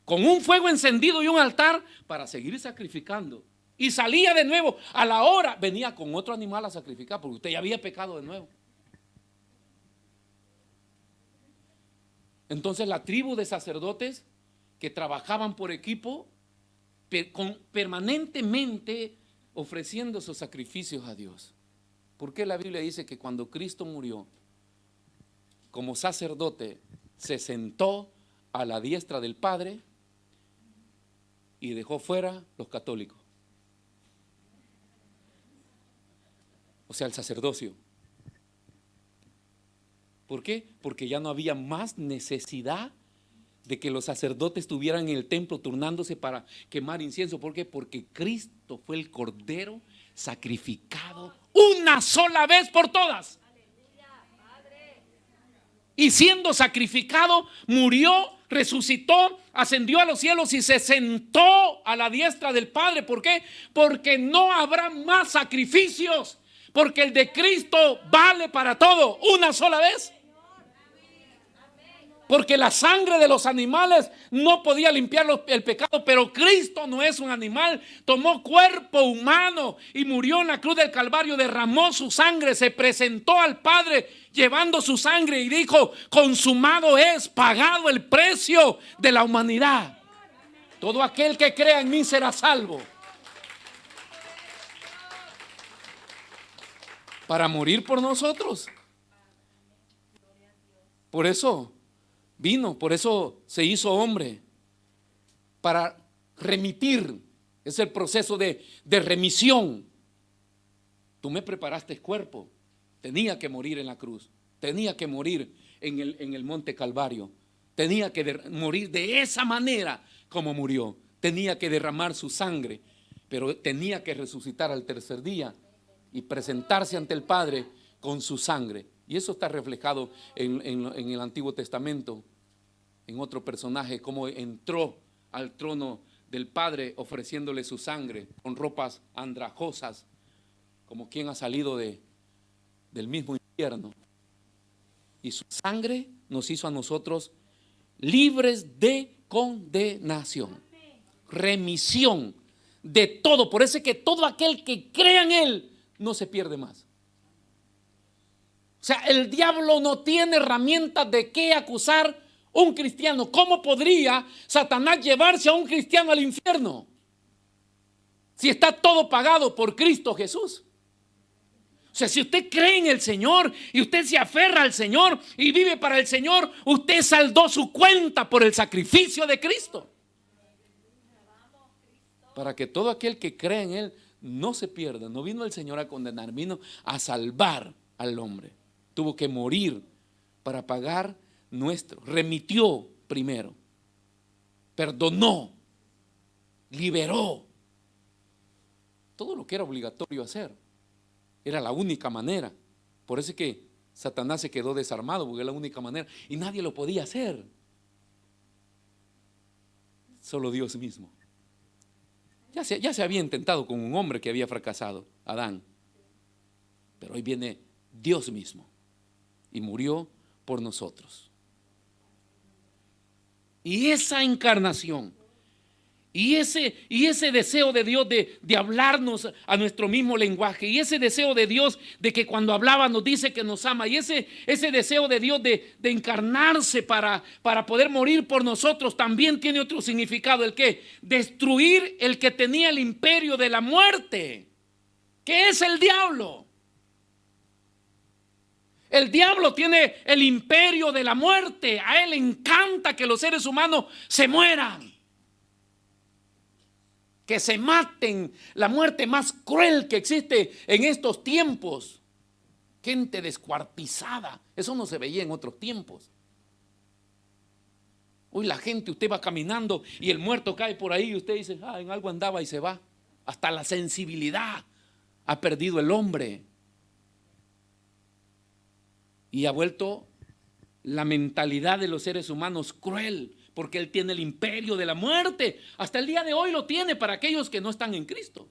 con un fuego encendido y un altar para seguir sacrificando. Y salía de nuevo, a la hora venía con otro animal a sacrificar, porque usted ya había pecado de nuevo. Entonces la tribu de sacerdotes que trabajaban por equipo, permanentemente ofreciendo sus sacrificios a Dios. ¿Por qué la Biblia dice que cuando Cristo murió como sacerdote se sentó a la diestra del Padre y dejó fuera los católicos? O sea, el sacerdocio. ¿Por qué? Porque ya no había más necesidad de que los sacerdotes estuvieran en el templo turnándose para quemar incienso. ¿Por qué? Porque Cristo fue el Cordero sacrificado una sola vez por todas. Y siendo sacrificado, murió, resucitó, ascendió a los cielos y se sentó a la diestra del Padre. ¿Por qué? Porque no habrá más sacrificios. Porque el de Cristo vale para todo, una sola vez. Porque la sangre de los animales no podía limpiar el pecado, pero Cristo no es un animal, tomó cuerpo humano y murió en la cruz del Calvario, derramó su sangre, se presentó al Padre llevando su sangre y dijo: consumado es, pagado el precio de la humanidad. Todo aquel que crea en mí será salvo. Para morir por nosotros. Por eso vino, por eso se hizo hombre, para remitir. Es el proceso de remisión. Tú me preparaste cuerpo, tenía que morir en la cruz, tenía que morir en el monte Calvario, tenía que morir de esa manera como murió, tenía que derramar su sangre, pero tenía que resucitar al tercer día y presentarse ante el Padre con su sangre. Y eso está reflejado en el Antiguo Testamento, en otro personaje, como entró al trono del Padre ofreciéndole su sangre con ropas andrajosas, como quien ha salido del mismo infierno. Y su sangre nos hizo a nosotros libres de condenación, remisión de todo. Por eso es que todo aquel que crea en Él no se pierde más. O sea, el diablo no tiene herramientas de qué acusar a un cristiano. ¿Cómo podría Satanás llevarse a un cristiano al infierno si está todo pagado por Cristo Jesús? O sea, si usted cree en el Señor y usted se aferra al Señor y vive para el Señor, usted saldó su cuenta por el sacrificio de Cristo. Para que todo aquel que cree en Él no se pierda. No vino el Señor a condenar, vino a salvar al hombre. Tuvo que morir para pagar nuestro. Remitió primero, perdonó, liberó. Todo lo que era obligatorio hacer. Era la única manera. Por eso es que Satanás se quedó desarmado, porque era la única manera. Y nadie lo podía hacer. Solo Dios mismo. Ya se había intentado con un hombre que había fracasado, Adán. Pero hoy viene Dios mismo y murió por nosotros. Y esa encarnación Y ese deseo de Dios de hablarnos a nuestro mismo lenguaje, y ese deseo de Dios de que cuando hablaba nos dice que nos ama, y ese deseo de Dios de encarnarse para poder morir por nosotros, también tiene otro significado, el que destruir el que tenía el imperio de la muerte, que es el diablo. El diablo tiene el imperio de la muerte. A él le encanta que los seres humanos se mueran, que se maten, la muerte más cruel que existe en estos tiempos. Gente descuartizada, eso no se veía en otros tiempos. Hoy la gente, usted va caminando y el muerto cae por ahí y usted dice, en algo andaba y se va. Hasta la sensibilidad ha perdido el hombre y ha vuelto la mentalidad de los seres humanos cruel, porque él tiene el imperio de la muerte. Hasta el día de hoy lo tiene para aquellos que no están en Cristo.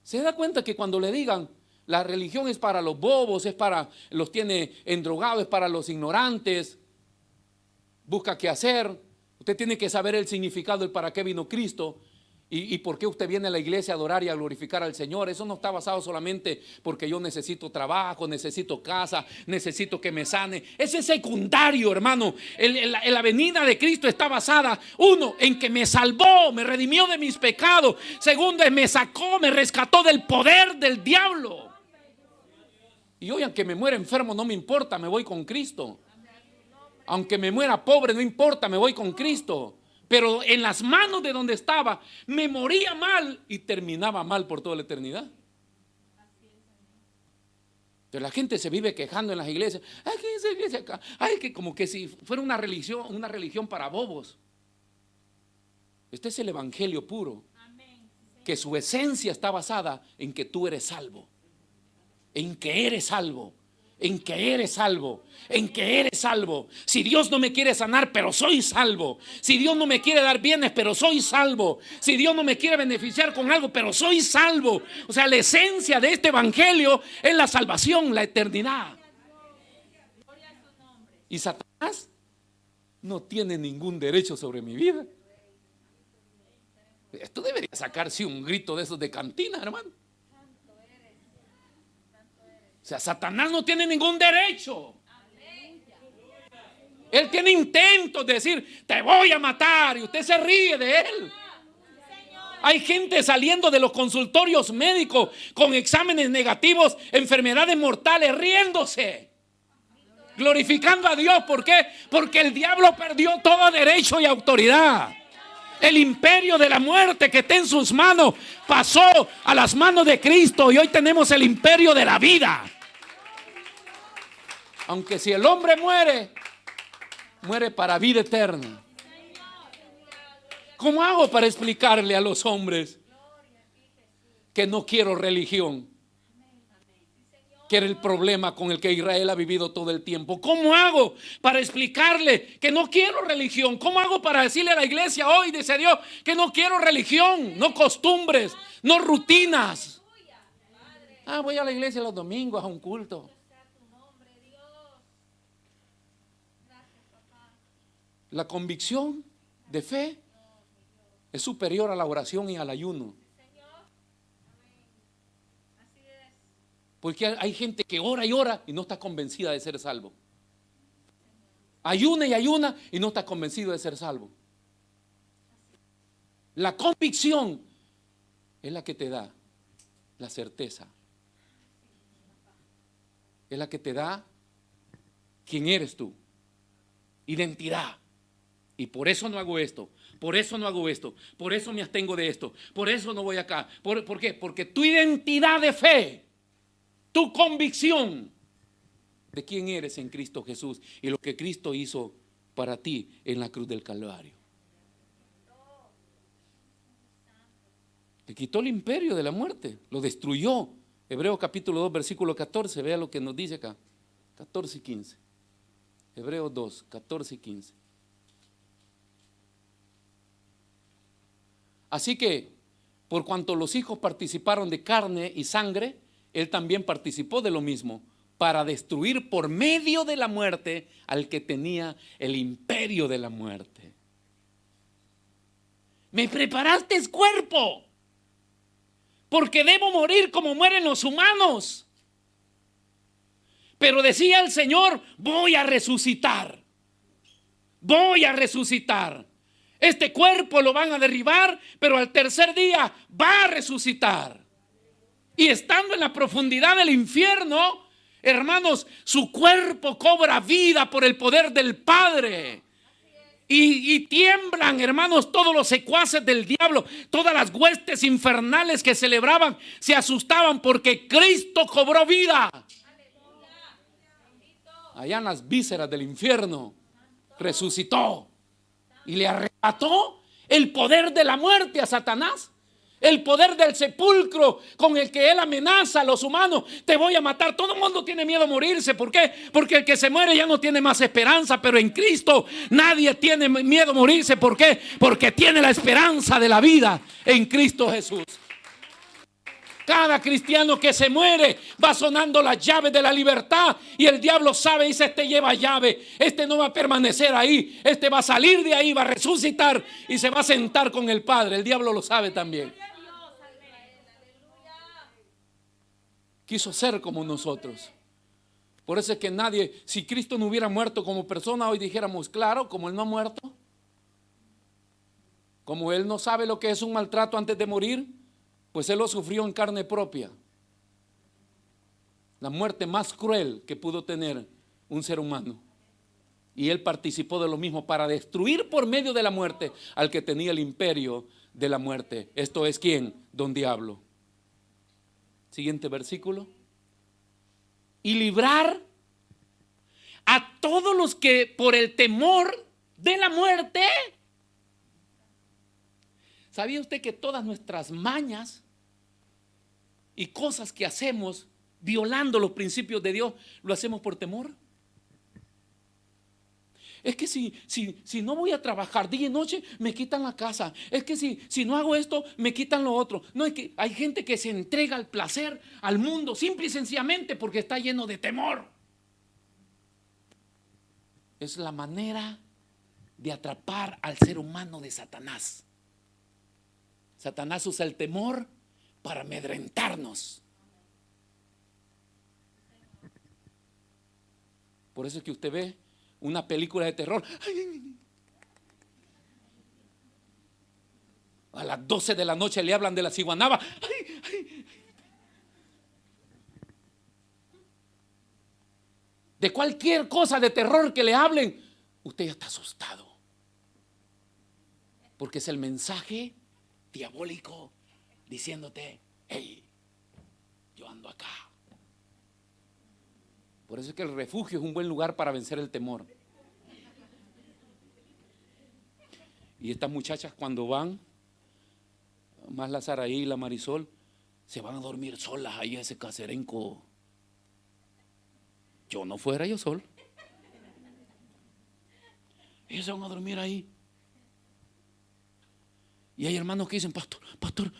¿Se da cuenta que cuando le digan la religión es para los bobos, es para los tiene endrogados, es para los ignorantes, busca qué hacer? Usted tiene que saber el significado del para qué vino Cristo y por qué usted viene a la iglesia a adorar y a glorificar al Señor. Eso no está basado solamente porque yo necesito trabajo, necesito casa, necesito que me sane. Ese es secundario, hermano. La venida de Cristo está basada, uno, en que me salvó, me redimió de mis pecados. Segundo, me sacó, me rescató del poder del diablo. Y hoy, aunque me muera enfermo, no me importa, me voy con Cristo. Aunque me muera pobre, no importa, me voy con Cristo. Pero en las manos de donde estaba, me moría mal y terminaba mal por toda la eternidad. Pero la gente se vive quejando en las iglesias. Ay, ¿qué es esa iglesia acá? Ay, que como que si fuera una religión para bobos. Este es el evangelio puro, que su esencia está basada en que tú eres salvo, en que eres salvo, en que eres salvo, en que eres salvo. Si Dios no me quiere sanar, pero soy salvo. Si Dios no me quiere dar bienes, pero soy salvo. Si Dios no me quiere beneficiar con algo, pero soy salvo. O sea, la esencia de este evangelio es la salvación, la eternidad. Y Satanás no tiene ningún derecho sobre mi vida. Esto debería sacarse un grito de esos de cantina, hermano. O sea, Satanás no tiene ningún derecho. Él tiene intentos de decir, te voy a matar, y usted se ríe de él. Hay gente saliendo de los consultorios médicos con exámenes negativos, enfermedades mortales, riéndose, glorificando a Dios. ¿Por qué? Porque el diablo perdió todo derecho y autoridad. El imperio de la muerte que está en sus manos pasó a las manos de Cristo, y hoy tenemos el imperio de la vida. Aunque si el hombre muere, muere para vida eterna. ¿Cómo hago para explicarle a los hombres que no quiero religión? Que era el problema con el que Israel ha vivido todo el tiempo. ¿Cómo hago para explicarle que no quiero religión? ¿Cómo hago para decirle a la iglesia hoy, dice Dios, que no quiero religión, no costumbres, no rutinas? Voy a la iglesia los domingos a un culto. La convicción de fe es superior a la oración y al ayuno. Porque hay gente que ora y ora y no está convencida de ser salvo. Ayuna y ayuna y no está convencido de ser salvo. La convicción es la que te da la certeza. Es la que te da quién eres tú. Identidad. Y por eso no hago esto, por eso no hago esto, por eso me abstengo de esto, por eso no voy acá. ¿Por qué? Porque tu identidad de fe, tu convicción de quién eres en Cristo Jesús y lo que Cristo hizo para ti en la cruz del Calvario. Te quitó el imperio de la muerte, lo destruyó. Hebreos capítulo 2, versículo 14, vea lo que nos dice acá, 14 y 15. Hebreos 2, 14 y 15. Así que, por cuanto los hijos participaron de carne y sangre, él también participó de lo mismo, para destruir por medio de la muerte al que tenía el imperio de la muerte. me preparaste cuerpo, porque debo morir como mueren los humanos. Pero decía el Señor, voy a resucitar. Voy a resucitar. Este cuerpo lo van a derribar, pero al tercer día va a resucitar. Y estando en la profundidad del infierno, hermanos, su cuerpo cobra vida por el poder del Padre. Y tiemblan, hermanos, todos los secuaces del diablo, todas las huestes infernales que celebraban, se asustaban porque Cristo cobró vida. Allá en las vísceras del infierno, resucitó y le arrebató el poder de la muerte a Satanás. El poder del sepulcro con el que él amenaza a los humanos. Te voy a matar. Todo el mundo tiene miedo a morirse. ¿Por qué? Porque el que se muere ya no tiene más esperanza. Pero en Cristo nadie tiene miedo a morirse. ¿Por qué? Porque tiene la esperanza de la vida en Cristo Jesús. Cada cristiano que se muere va sonando las llaves de la libertad. Y el diablo sabe, dice, este lleva llave. Este no va a permanecer ahí. Este va a salir de ahí, va a resucitar y se va a sentar con el Padre. El diablo lo sabe también. Quiso ser como nosotros. Por eso es que nadie, si Cristo no hubiera muerto como persona, hoy dijéramos, claro, como Él no ha muerto, como Él no sabe lo que es un maltrato antes de morir, pues Él lo sufrió en carne propia. La muerte más cruel que pudo tener un ser humano. Y Él participó de lo mismo para destruir por medio de la muerte al que tenía el imperio de la muerte. Esto es ¿quién? Don Diablo. Siguiente versículo. Y librar a todos los que por el temor de la muerte. ¿Sabía usted que todas nuestras mañas y cosas que hacemos violando los principios de Dios lo hacemos por temor? Es que si no voy a trabajar día y noche, me quitan la casa. Es que si no hago esto, me quitan lo otro. No, es que hay gente que se entrega al placer, al mundo, simple y sencillamente porque está lleno de temor. Es la manera de atrapar al ser humano de Satanás. Satanás usa el temor para amedrentarnos. Por eso es que usted ve una película de terror. A las 12 de la noche le hablan de la ciguanaba. De cualquier cosa de terror que le hablen, usted ya está asustado. Porque es el mensaje diabólico diciéndote, hey, yo ando acá. Por eso es que el refugio es un buen lugar para vencer el temor. Y estas muchachas cuando van, más la Saraí y la Marisol, se van a dormir solas ahí a ese caserenco. Yo no fuera yo solo. Ellos se van a dormir ahí. Y hay hermanos que dicen, pastor,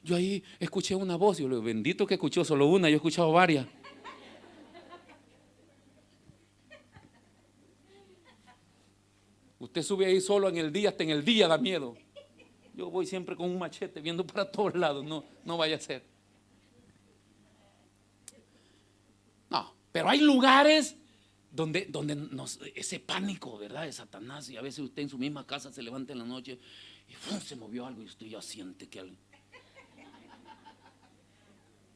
yo ahí escuché una voz. Yo le digo, bendito que escuchó solo una, yo he escuchado varias. Usted sube ahí solo en el día, hasta en el día da miedo. Yo voy siempre con un machete viendo para todos lados, no vaya a ser. No, pero hay lugares donde ese pánico, ¿verdad? De Satanás, y a veces usted en su misma casa se levanta en la noche y ¡fum!, se movió algo y usted ya siente que algo.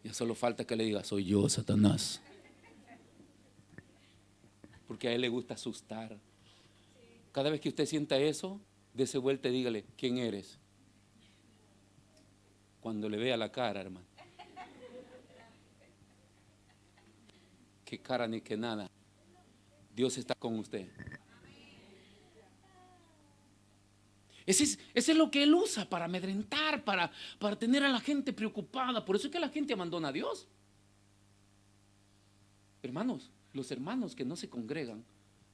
Ya solo falta que le diga, soy yo, Satanás. Porque a él le gusta asustar. Cada vez que usted sienta eso, dése vuelta y dígale, ¿quién eres? Cuando le vea la cara, hermano. Qué cara ni qué nada. Dios está con usted. Ese es lo que Él usa para amedrentar, para tener a la gente preocupada. Por eso es que la gente abandona a Dios. Hermanos, los hermanos que no se congregan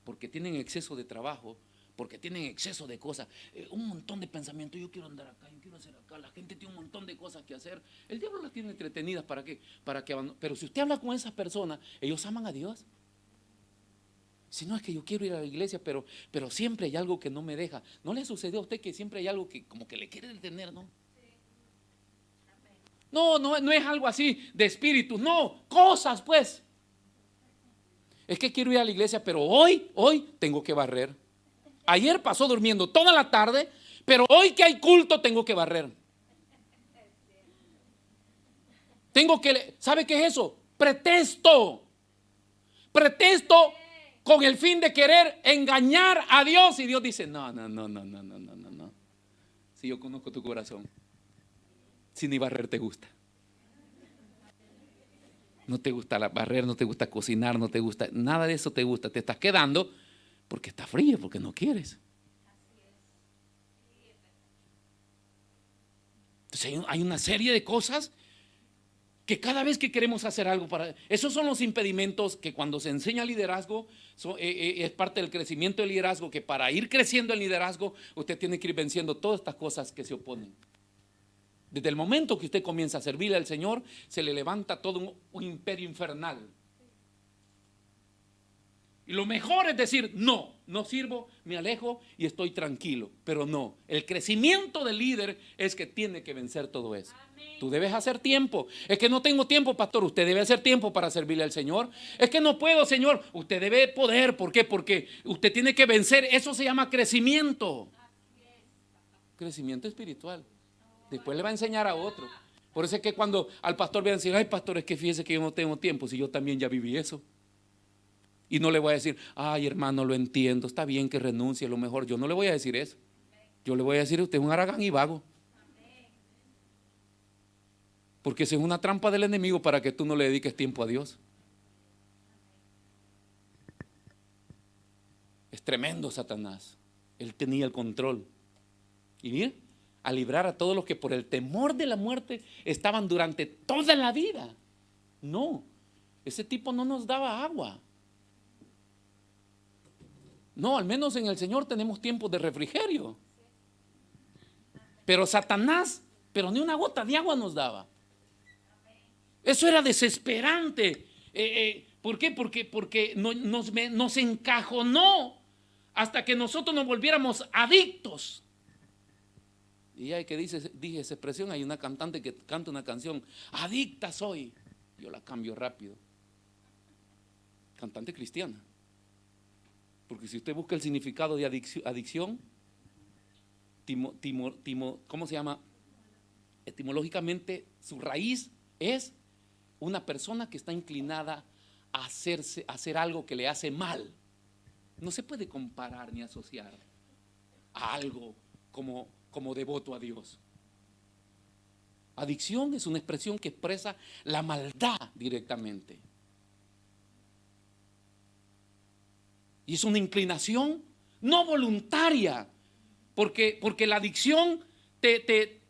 porque tienen exceso de trabajo, porque tienen exceso de cosas, un montón de pensamientos, yo quiero andar acá, yo quiero hacer acá, la gente tiene un montón de cosas que hacer, el diablo las tiene entretenidas, ¿para qué? Pero si usted habla con esas personas, ellos aman a Dios. Si no, es que yo quiero ir a la iglesia, pero siempre hay algo que no me deja. ¿No le sucedió a usted que siempre hay algo que como que le quiere detener, no? No es algo así de espíritu, no, cosas pues. Es que quiero ir a la iglesia, pero hoy tengo que barrer. Ayer pasó durmiendo toda la tarde, pero hoy que hay culto tengo que barrer. ¿Sabe qué es eso? Pretexto con el fin de querer engañar a Dios. Y Dios dice, no. Si yo conozco tu corazón, si ni barrer te gusta. No te gusta barrer, no te gusta cocinar, no te gusta, nada de eso te gusta. Te estás quedando porque está frío, porque no quieres. Entonces hay una serie de cosas que cada vez que queremos hacer algo esos son los impedimentos que cuando se enseña liderazgo, es parte del crecimiento del liderazgo, que para ir creciendo el liderazgo, usted tiene que ir venciendo todas estas cosas que se oponen. Desde el momento que usted comienza a servirle al Señor, se le levanta todo un imperio infernal. Y lo mejor es decir, no sirvo, me alejo y estoy tranquilo. Pero no, el crecimiento del líder es que tiene que vencer todo eso. Amén. Tú debes hacer tiempo. Es que no tengo tiempo, pastor. Usted debe hacer tiempo para servirle al Señor. Es que no puedo, Señor. Usted debe poder. ¿Por qué? Porque usted tiene que vencer. Eso se llama crecimiento. Crecimiento espiritual. Después le va a enseñar a otro. Por eso es que cuando al pastor viene a decir, ay pastor, es que fíjese que yo no tengo tiempo, si yo también ya viví eso. Y no le voy a decir, ay hermano, lo entiendo, está bien que renuncie, lo mejor. Yo no le voy a decir eso. Yo le voy a decir, usted es un haragán y vago. Porque esa es una trampa del enemigo para que tú no le dediques tiempo a Dios. Es tremendo Satanás. Él tenía el control. Y mira, a librar a todos los que por el temor de la muerte estaban durante toda la vida. No, ese tipo no nos daba agua. No, al menos en el Señor tenemos tiempos de refrigerio. Pero Satanás, pero ni una gota de agua nos daba. Eso era desesperante. ¿Por qué? Porque nos encajonó hasta que nosotros nos volviéramos adictos. Y hay que dije esa expresión, hay una cantante que canta una canción, adicta soy. Yo la cambio rápido. Cantante cristiana. Porque si usted busca el significado de adicción, ¿cómo se llama? Etimológicamente, su raíz es una persona que está inclinada a hacer algo que le hace mal. No se puede comparar ni asociar a algo como devoto a Dios. Adicción es una expresión que expresa la maldad directamente. Y es una inclinación no voluntaria, porque la adicción te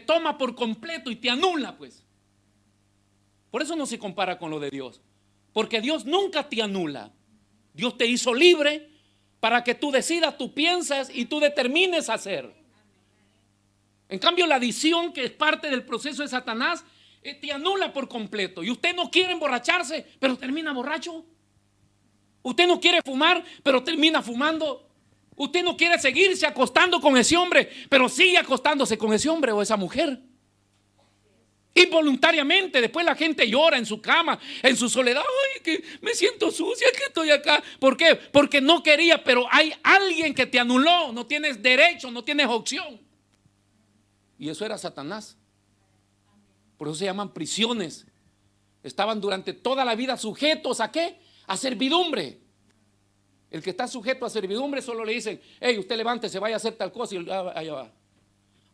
toma por completo y te anula, pues. Por eso no se compara con lo de Dios, porque Dios nunca te anula. Dios te hizo libre para que tú decidas, tú piensas y tú determines hacer. En cambio, la adicción, que es parte del proceso de Satanás, te anula por completo. Y usted no quiere emborracharse, pero termina borracho. Usted no quiere fumar, pero termina fumando. Usted no quiere seguirse acostando con ese hombre, pero sigue acostándose con ese hombre o esa mujer. Involuntariamente, después la gente llora en su cama, en su soledad. Ay, que me siento sucia, que estoy acá. ¿Por qué? Porque no quería, pero hay alguien que te anuló. No tienes derecho, no tienes opción. Y eso era Satanás. Por eso se llaman prisiones. Estaban durante toda la vida sujetos ¿a qué? A servidumbre. El que está sujeto a servidumbre solo le dicen, hey, usted levántese, vaya a hacer tal cosa y allá va.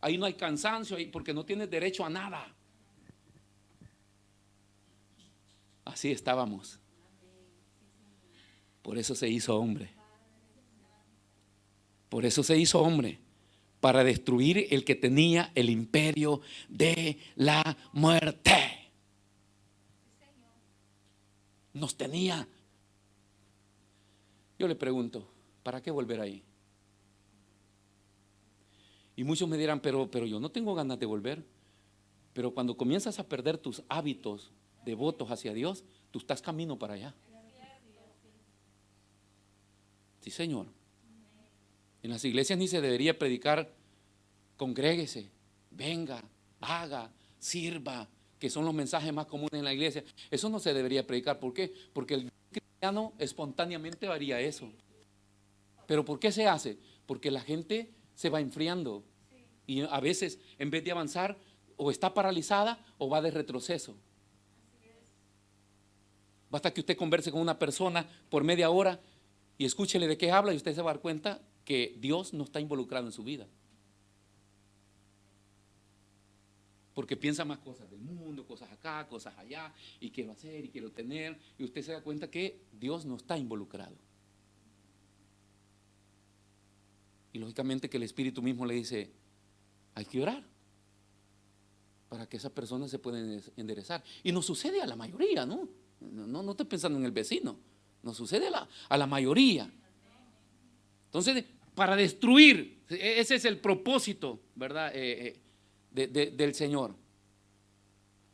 Ahí no hay cansancio, porque no tienes derecho a nada. Así estábamos. Por eso se hizo hombre. Por eso se hizo hombre. Para destruir el que tenía el imperio de la muerte. Nos tenía. Yo le pregunto, ¿para qué volver ahí? Y muchos me dirán, pero yo no tengo ganas de volver. Pero cuando comienzas a perder tus hábitos devotos hacia Dios, tú estás camino para allá. Sí, Señor. En las iglesias ni se debería predicar, congréguese, venga, haga, sirva, que son los mensajes más comunes en la iglesia. Eso no se debería predicar. ¿Por qué? Porque el cristiano espontáneamente haría eso. ¿Pero por qué se hace? Porque la gente se va enfriando y a veces en vez de avanzar o está paralizada o va de retroceso. Basta que usted converse con una persona por media hora y escúchele de qué habla y usted se va a dar cuenta que Dios no está involucrado en su vida. Porque piensa más cosas del mundo, cosas acá, cosas allá, y quiero hacer y quiero tener, y usted se da cuenta que Dios no está involucrado. Y lógicamente que el Espíritu mismo le dice, hay que orar para que esa persona se pueda enderezar. Y nos sucede a la mayoría, ¿no? No estoy pensando en el vecino, nos sucede a la mayoría. Entonces, para destruir, ese es el propósito, ¿verdad? Del Señor.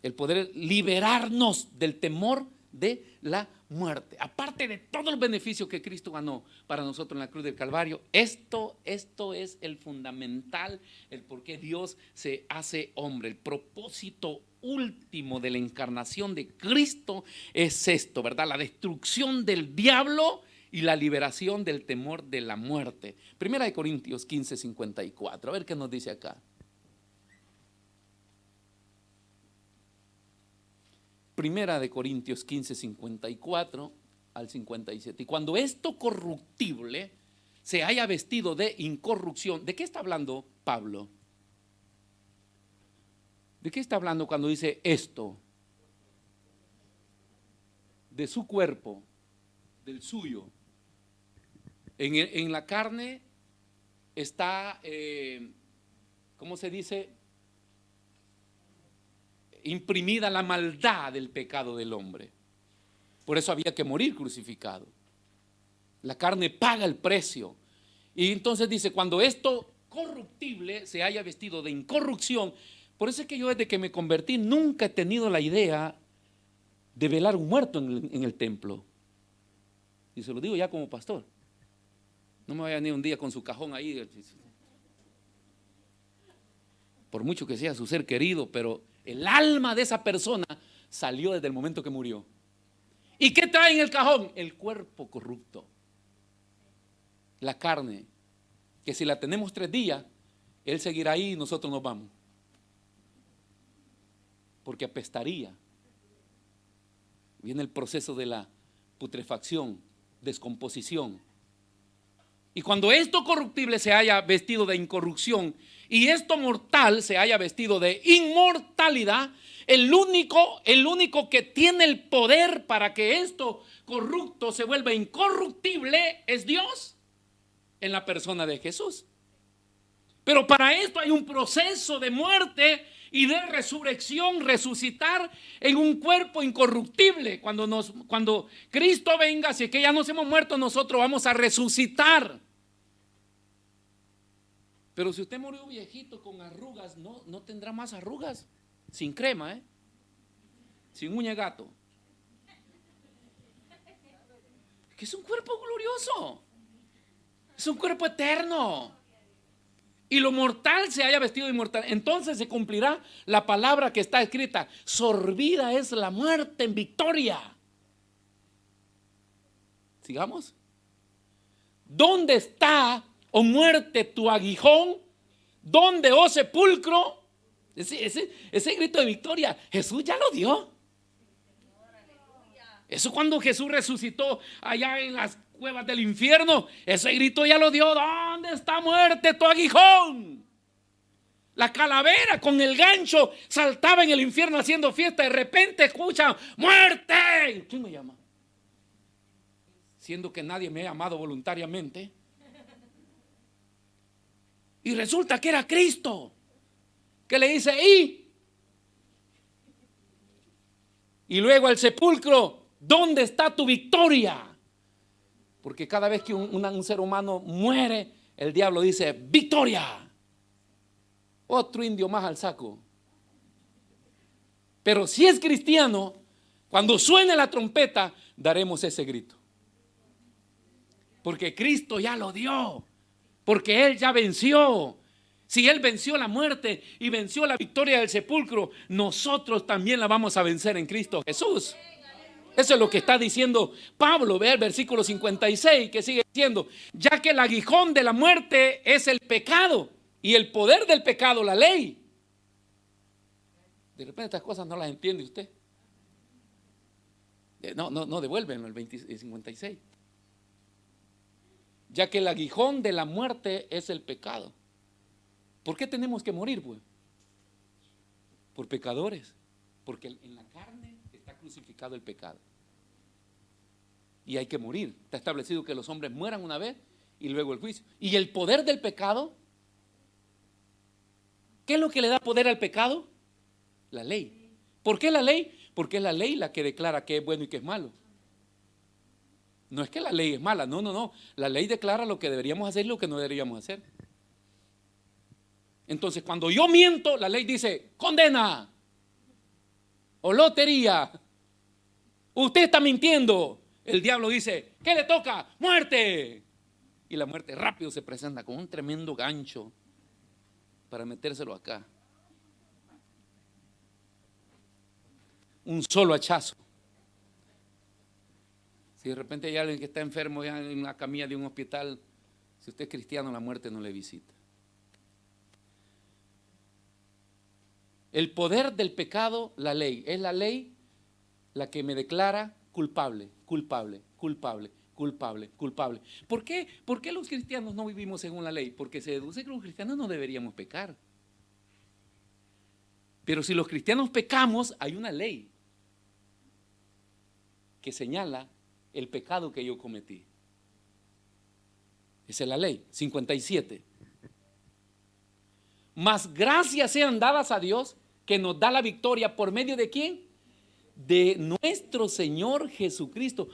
El poder liberarnos del temor de la muerte. Aparte de todos los beneficios que Cristo ganó para nosotros en la cruz del Calvario, esto es el fundamental, el por qué Dios se hace hombre. El propósito último de la encarnación de Cristo es esto, ¿verdad? La destrucción del diablo y la liberación del temor de la muerte. Primera de Corintios 15:54. A ver qué nos dice acá. Primera de Corintios 15:54 al 57. Y cuando esto corruptible se haya vestido de incorrupción, ¿de qué está hablando Pablo? ¿De qué está hablando cuando dice esto? De su cuerpo, del suyo. En la carne está, ¿cómo se dice? Imprimida la maldad del pecado del hombre. Por eso había que morir crucificado. La carne paga el precio. Y entonces dice, cuando esto corruptible se haya vestido de incorrupción. Por eso es que yo desde que me convertí nunca he tenido la idea de velar un muerto en el templo. Y se lo digo ya como pastor. No me vaya ni un día con su cajón ahí. Por mucho que sea su ser querido, pero el alma de esa persona salió desde el momento que murió. ¿Y qué trae en el cajón? El cuerpo corrupto. La carne, que si la tenemos 3 días, él seguirá ahí y nosotros nos vamos. Porque apestaría. Viene el proceso de la putrefacción, descomposición. Y cuando esto corruptible se haya vestido de incorrupción y esto mortal se haya vestido de inmortalidad, el único que tiene el poder para que esto corrupto se vuelva incorruptible es Dios en la persona de Jesús. Pero para esto hay un proceso de muerte y de resurrección, resucitar en un cuerpo incorruptible. Cuando Cristo venga, si es que ya nos hemos muerto, nosotros vamos a resucitar. Pero si usted murió viejito con arrugas, no tendrá más arrugas. Sin crema, sin uña de gato. Que es un cuerpo glorioso. Es un cuerpo eterno. Y lo mortal se haya vestido de inmortal. Entonces se cumplirá la palabra que está escrita: sorbida es la muerte en victoria. Sigamos. ¿Dónde está, oh muerte, tu aguijón? ¿Dónde, oh sepulcro? Ese grito de victoria Jesús ya lo dio. Eso cuando Jesús resucitó allá en las cuevas del infierno, ese grito ya lo dio. ¿Dónde está, muerte, tu aguijón? La calavera con el gancho saltaba en el infierno haciendo fiesta. De repente escucha: ¡muerte! ¿Quién me llama? Siendo que nadie me ha llamado voluntariamente. Y resulta que era Cristo, que le dice: y luego al sepulcro: ¿dónde está tu victoria? Porque cada vez que un ser humano muere, el diablo dice: victoria. Otro indio más al saco. Pero si es cristiano, cuando suene la trompeta, daremos ese grito. Porque Cristo ya lo dio. Porque Él ya venció. Si Él venció la muerte y venció la victoria del sepulcro, nosotros también la vamos a vencer en Cristo Jesús. Eso es lo que está diciendo Pablo. Ve el versículo 56 que sigue diciendo: ya que el aguijón de la muerte es el pecado y el poder del pecado la ley. De repente estas cosas no las entiende usted. No devuelven el 56. Ya que el aguijón de la muerte es el pecado. ¿Por qué tenemos que morir, pues? Por pecadores. Porque en la carne está crucificado el pecado. Y hay que morir. Está establecido que los hombres mueran una vez y luego el juicio. ¿Y el poder del pecado? ¿Qué es lo que le da poder al pecado? La ley. ¿Por qué la ley? Porque es la ley la que declara qué es bueno y qué es malo. No es que la ley es mala, no. La ley declara lo que deberíamos hacer y lo que no deberíamos hacer. Entonces, cuando yo miento, la ley dice: condena o lotería. Usted está mintiendo. El diablo dice: ¿qué le toca? ¡Muerte! Y la muerte rápido se presenta con un tremendo gancho para metérselo acá. Un solo hachazo. Si de repente hay alguien que está enfermo ya en una camilla de un hospital, si usted es cristiano, la muerte no le visita. El poder del pecado, la ley. Es la ley la que me declara culpable. ¿Por qué los cristianos no vivimos según la ley? Porque se deduce que los cristianos no deberíamos pecar. Pero si los cristianos pecamos, hay una ley que señala el pecado que yo cometí. Esa es la ley, 57. Mas gracias sean dadas a Dios, que nos da la victoria por medio de ¿quién? De nuestro Señor Jesucristo.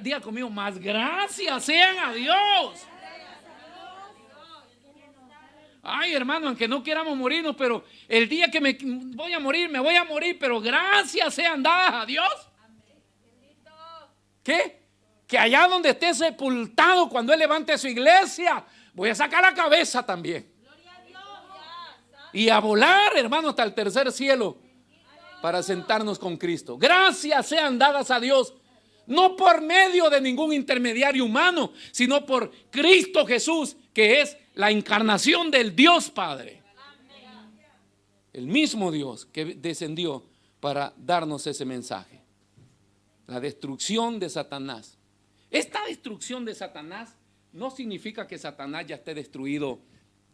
Diga conmigo: más gracias sean a Dios. Ay, hermano, aunque no queramos morirnos, pero el día que me voy a morir, pero gracias sean dadas a Dios. ¿Qué? Que allá donde esté sepultado, cuando Él levante su iglesia, voy a sacar la cabeza también. Y a volar, hermano, hasta el tercer cielo para sentarnos con Cristo. Gracias sean dadas a Dios, no por medio de ningún intermediario humano, sino por Cristo Jesús, que es la encarnación del Dios Padre. El mismo Dios que descendió para darnos ese mensaje. La destrucción de Satanás. Esta destrucción de Satanás no significa que Satanás ya esté destruido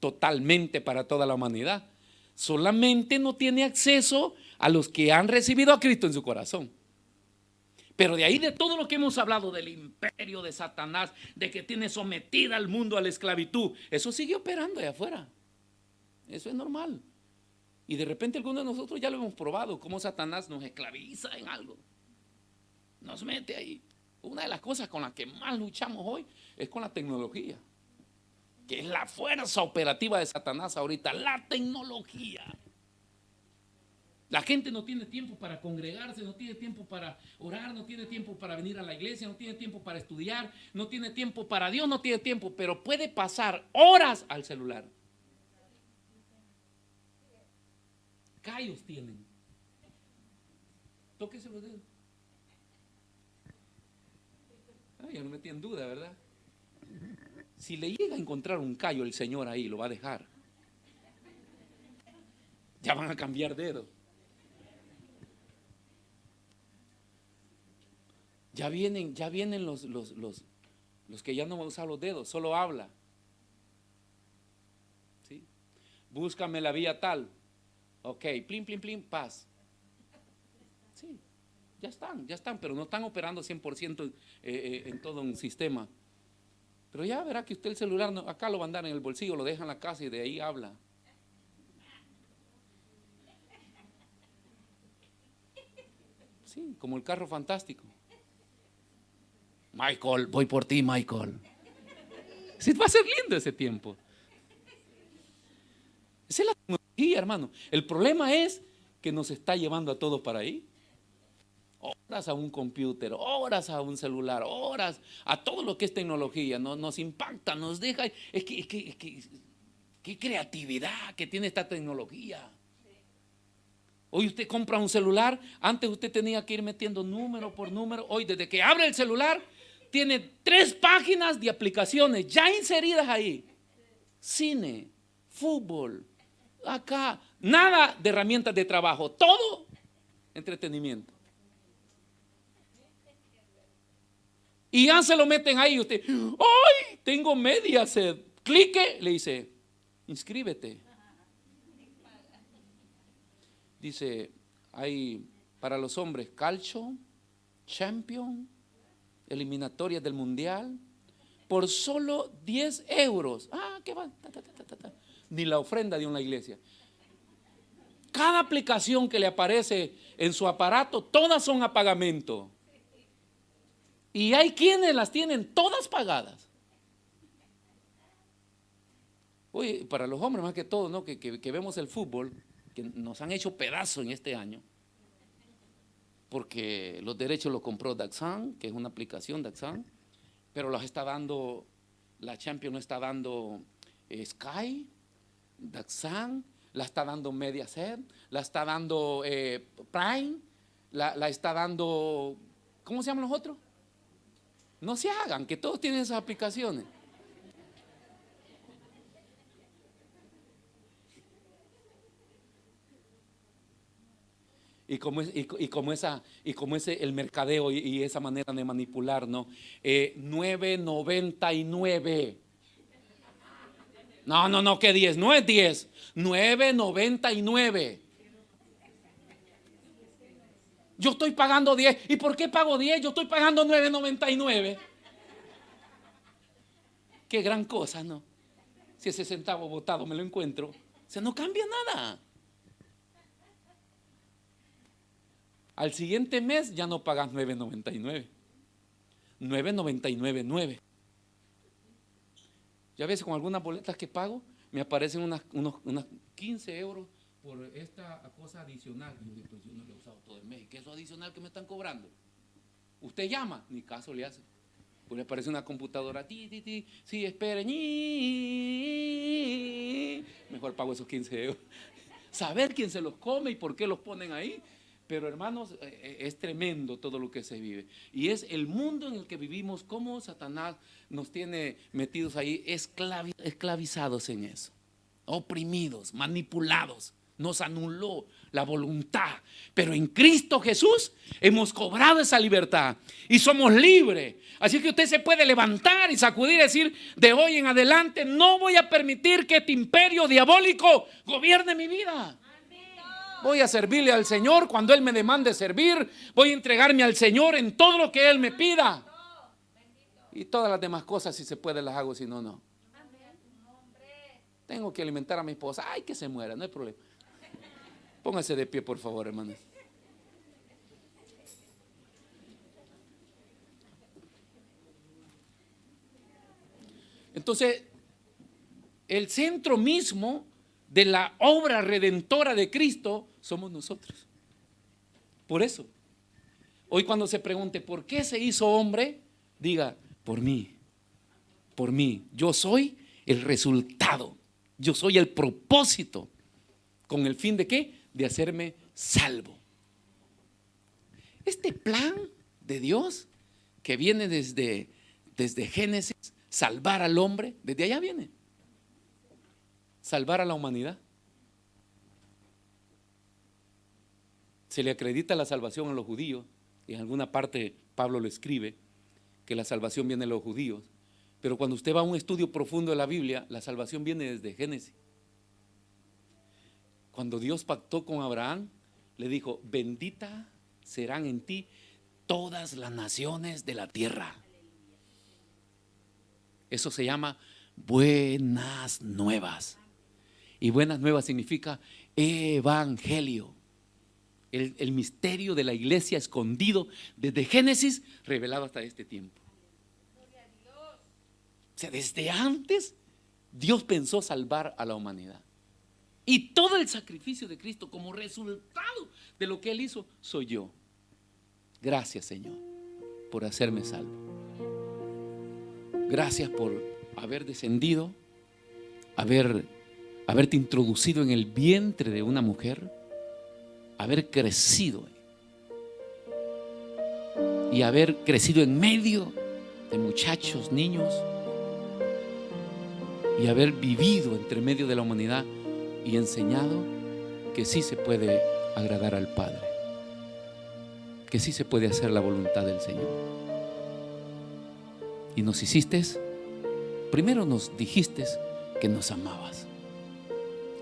totalmente para toda la humanidad. Solamente no tiene acceso a los que han recibido a Cristo en su corazón. Pero de ahí, de todo lo que hemos hablado del imperio de Satanás, de que tiene sometida al mundo a la esclavitud, eso sigue operando allá afuera. Eso es normal. Y de repente algunos de nosotros ya lo hemos probado, cómo Satanás nos esclaviza en algo. Nos mete ahí. Una de las cosas con las que más luchamos hoy es con la tecnología, que es la fuerza operativa de Satanás ahorita, la tecnología. La gente no tiene tiempo para congregarse, no tiene tiempo para orar, no tiene tiempo para venir a la iglesia, no tiene tiempo para estudiar, no tiene tiempo para Dios, no tiene tiempo, pero puede pasar horas al celular. Callos tienen. Tóquese los dedos. Yo no me metí en duda, ¿verdad? Si le llega a encontrar un callo el Señor ahí, lo va a dejar. Ya van a cambiar dedos. Ya vienen los que ya no van a usar los dedos, solo habla. ¿Sí? Búscame la vía tal. Ok, plin, paz. Sí. Ya están, pero no están operando 100% en todo un sistema. Pero ya verá que usted el celular, acá lo va a andar en el bolsillo, lo deja en la casa y de ahí habla. Sí, como el carro fantástico. Michael, voy por ti, Michael. Sí, va a ser lindo ese tiempo. Esa es la tecnología, hermano. El problema es que nos está llevando a todos para ahí. Horas a un computer, horas a un celular, horas a todo lo que es tecnología. Nos impacta, nos deja. Qué creatividad que tiene esta tecnología. Hoy usted compra un celular, antes usted tenía que ir metiendo número por número. Hoy desde que abre el celular tiene 3 páginas de aplicaciones ya inseridas ahí. Cine, fútbol, acá, nada de herramientas de trabajo, todo entretenimiento. Y ya se lo meten ahí usted. ¡Ay! Tengo media sed. Clique, le dice, inscríbete. Dice, hay para los hombres calcio, champion, eliminatorias del mundial, por solo 10 euros. Ah, ¿qué va? Ni la ofrenda de una iglesia. Cada aplicación que le aparece en su aparato, todas son a pagamento. Y hay quienes las tienen todas pagadas. Oye, para los hombres más que todo, ¿no? Que vemos el fútbol, que nos han hecho pedazos en este año, porque los derechos los compró Daxan, que es una aplicación Daxan, pero los está dando, la Champions no está dando Sky, Daxan, la está dando Mediaset, la está dando Prime, la está dando, ¿cómo se llaman los otros? No se hagan, que todos tienen esas aplicaciones. Y como ese el mercadeo y esa manera de manipular, ¿no? 9.99. No, que 10, no es 10, 9.99. Yo estoy pagando 10. ¿Y por qué pago 10? Yo estoy pagando 9.99. Qué gran cosa, ¿no? Si ese centavo botado me lo encuentro, o sea, no cambia nada. Al siguiente mes ya no pagas 9.99. 9.99.9. Ya a veces con algunas boletas que pago me aparecen unas 15 euros por esta cosa adicional. Pues yo no lo he usado todo el mes. ¿Qué es eso adicional que me están cobrando? Usted llama, ni caso le hace. Pues le aparece una computadora, sí, espere, mejor pago esos 15 euros. Saber quién se los come y por qué los ponen ahí. Pero hermanos, es tremendo todo lo que se vive. Y es el mundo en el que vivimos, cómo Satanás nos tiene metidos ahí, esclavizados en eso, oprimidos, manipulados. Nos anuló la voluntad, pero en Cristo Jesús hemos cobrado esa libertad y somos libres. Así que usted se puede levantar y sacudir y decir, de hoy en adelante no voy a permitir que este imperio diabólico gobierne mi vida. Voy a servirle al Señor cuando Él me demande servir. Voy a entregarme al Señor en todo lo que Él me pida. Y todas las demás cosas, si se puede, las hago, si no, no. Tengo que alimentar a mi esposa. Ay, que se muera, no hay problema. Póngase de pie, por favor, hermanos. Entonces, el centro mismo de la obra redentora de Cristo somos nosotros. Por eso, hoy cuando se pregunte ¿por qué se hizo hombre? Diga, por mí. Yo soy el resultado. Yo soy el propósito. ¿Con el fin de qué? De hacerme salvo. Este plan de Dios que viene desde Génesis, salvar al hombre, desde allá viene. Salvar a la humanidad. Se le acredita la salvación a los judíos, y en alguna parte Pablo lo escribe, que la salvación viene de los judíos. Pero cuando usted va a un estudio profundo de la Biblia, la salvación viene desde Génesis. Cuando Dios pactó con Abraham, le dijo, bendita serán en ti todas las naciones de la tierra. Eso se llama buenas nuevas. Y buenas nuevas significa evangelio. El misterio de la iglesia escondido desde Génesis, revelado hasta este tiempo. O sea, desde antes Dios pensó salvar a la humanidad. Y todo el sacrificio de Cristo como resultado de lo que Él hizo, soy yo. Gracias, Señor, por hacerme salvo. Gracias por haber descendido, haberte introducido en el vientre de una mujer, haber crecido y haber crecido en medio de muchachos, niños, y haber vivido entre medio de la humanidad y enseñado que sí se puede agradar al Padre, que sí se puede hacer la voluntad del Señor. Y nos hiciste, primero nos dijiste que nos amabas,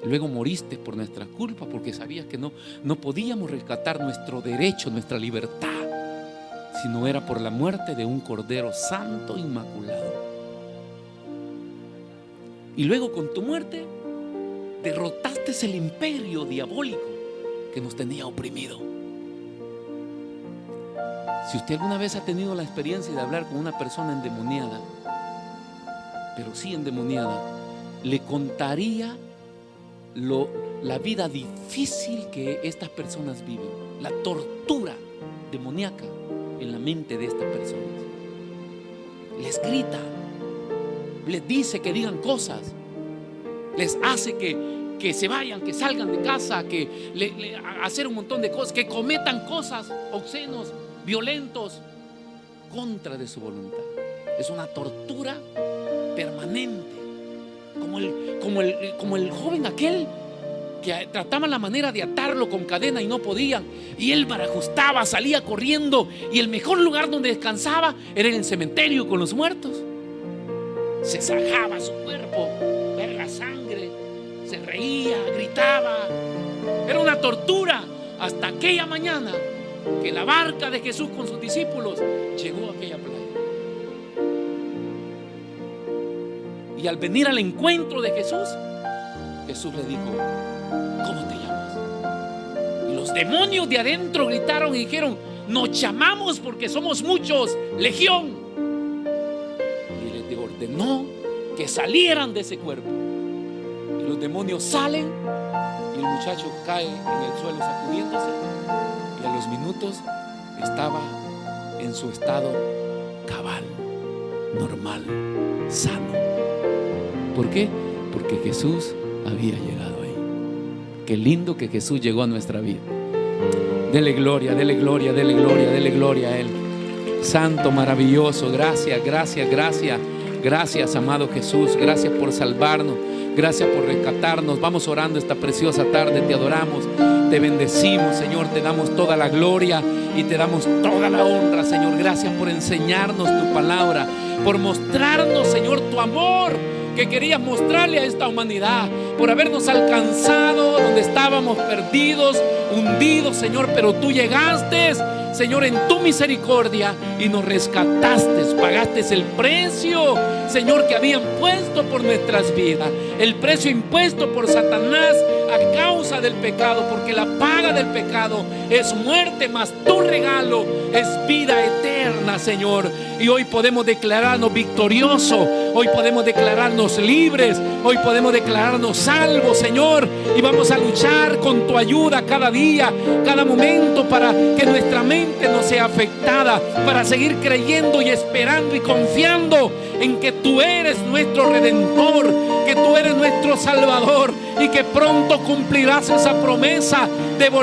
luego moriste por nuestra culpa, porque sabías que no podíamos rescatar nuestro derecho, nuestra libertad, si no era por la muerte de un Cordero Santo, inmaculado. Y luego con tu muerte derrotaste el imperio diabólico que nos tenía oprimido. Si usted alguna vez ha tenido la experiencia de hablar con una persona endemoniada, pero sí endemoniada, le contaría la vida difícil que estas personas viven, la tortura demoníaca en la mente de estas personas. Les grita, les dice que digan cosas, les hace que se vayan, que salgan de casa, que hacer un montón de cosas, que cometan cosas obscenos, violentos, contra de su voluntad. Es una tortura permanente, como el joven aquel que trataban la manera de atarlo con cadena y no podían, y él barajustaba, salía corriendo, y el mejor lugar donde descansaba era en el cementerio con los muertos. Se sajaba su cuerpo, ver la sangre, se reía, gritaba. Era una tortura hasta aquella mañana que la barca de Jesús con sus discípulos llegó a aquella playa. Y al venir al encuentro de Jesús, Jesús le dijo: ¿cómo te llamas? Y los demonios de adentro gritaron y dijeron: nos llamamos porque somos muchos, legión. Y les ordenó que salieran de ese cuerpo. Y los demonios salen y el muchacho cae en el suelo sacudiéndose, y a los minutos estaba en su estado cabal, normal, sano. ¿Por qué? Porque Jesús había llegado ahí. Qué lindo que Jesús llegó a nuestra vida. Dele gloria, dele gloria, dele gloria, dele gloria a Él. Santo, maravilloso, gracias, gracias, gracias. Gracias, amado Jesús, gracias por salvarnos, gracias por rescatarnos. Vamos orando esta preciosa tarde, te adoramos, te bendecimos, Señor, te damos toda la gloria y te damos toda la honra, Señor. Gracias por enseñarnos tu palabra, por mostrarnos, Señor, tu amor que querías mostrarle a esta humanidad, por habernos alcanzado donde estábamos perdidos, hundidos, Señor, pero tú llegaste, Señor, en tu misericordia y nos rescataste, pagaste el precio, Señor, que habían puesto por nuestras vidas, el precio impuesto por Satanás a causa del pecado, porque la paga del pecado es muerte, mas tu regalo es vida eterna, Señor. Y hoy podemos declararnos victoriosos, hoy podemos declararnos libres, hoy podemos declararnos salvos, Señor, y vamos a luchar con tu ayuda cada día, cada momento, para que nuestra mente no sea afectada, para seguir creyendo y esperando y confiando en que tú eres nuestro Redentor, que tú eres nuestro Salvador y que pronto cumplirás esa promesa de volver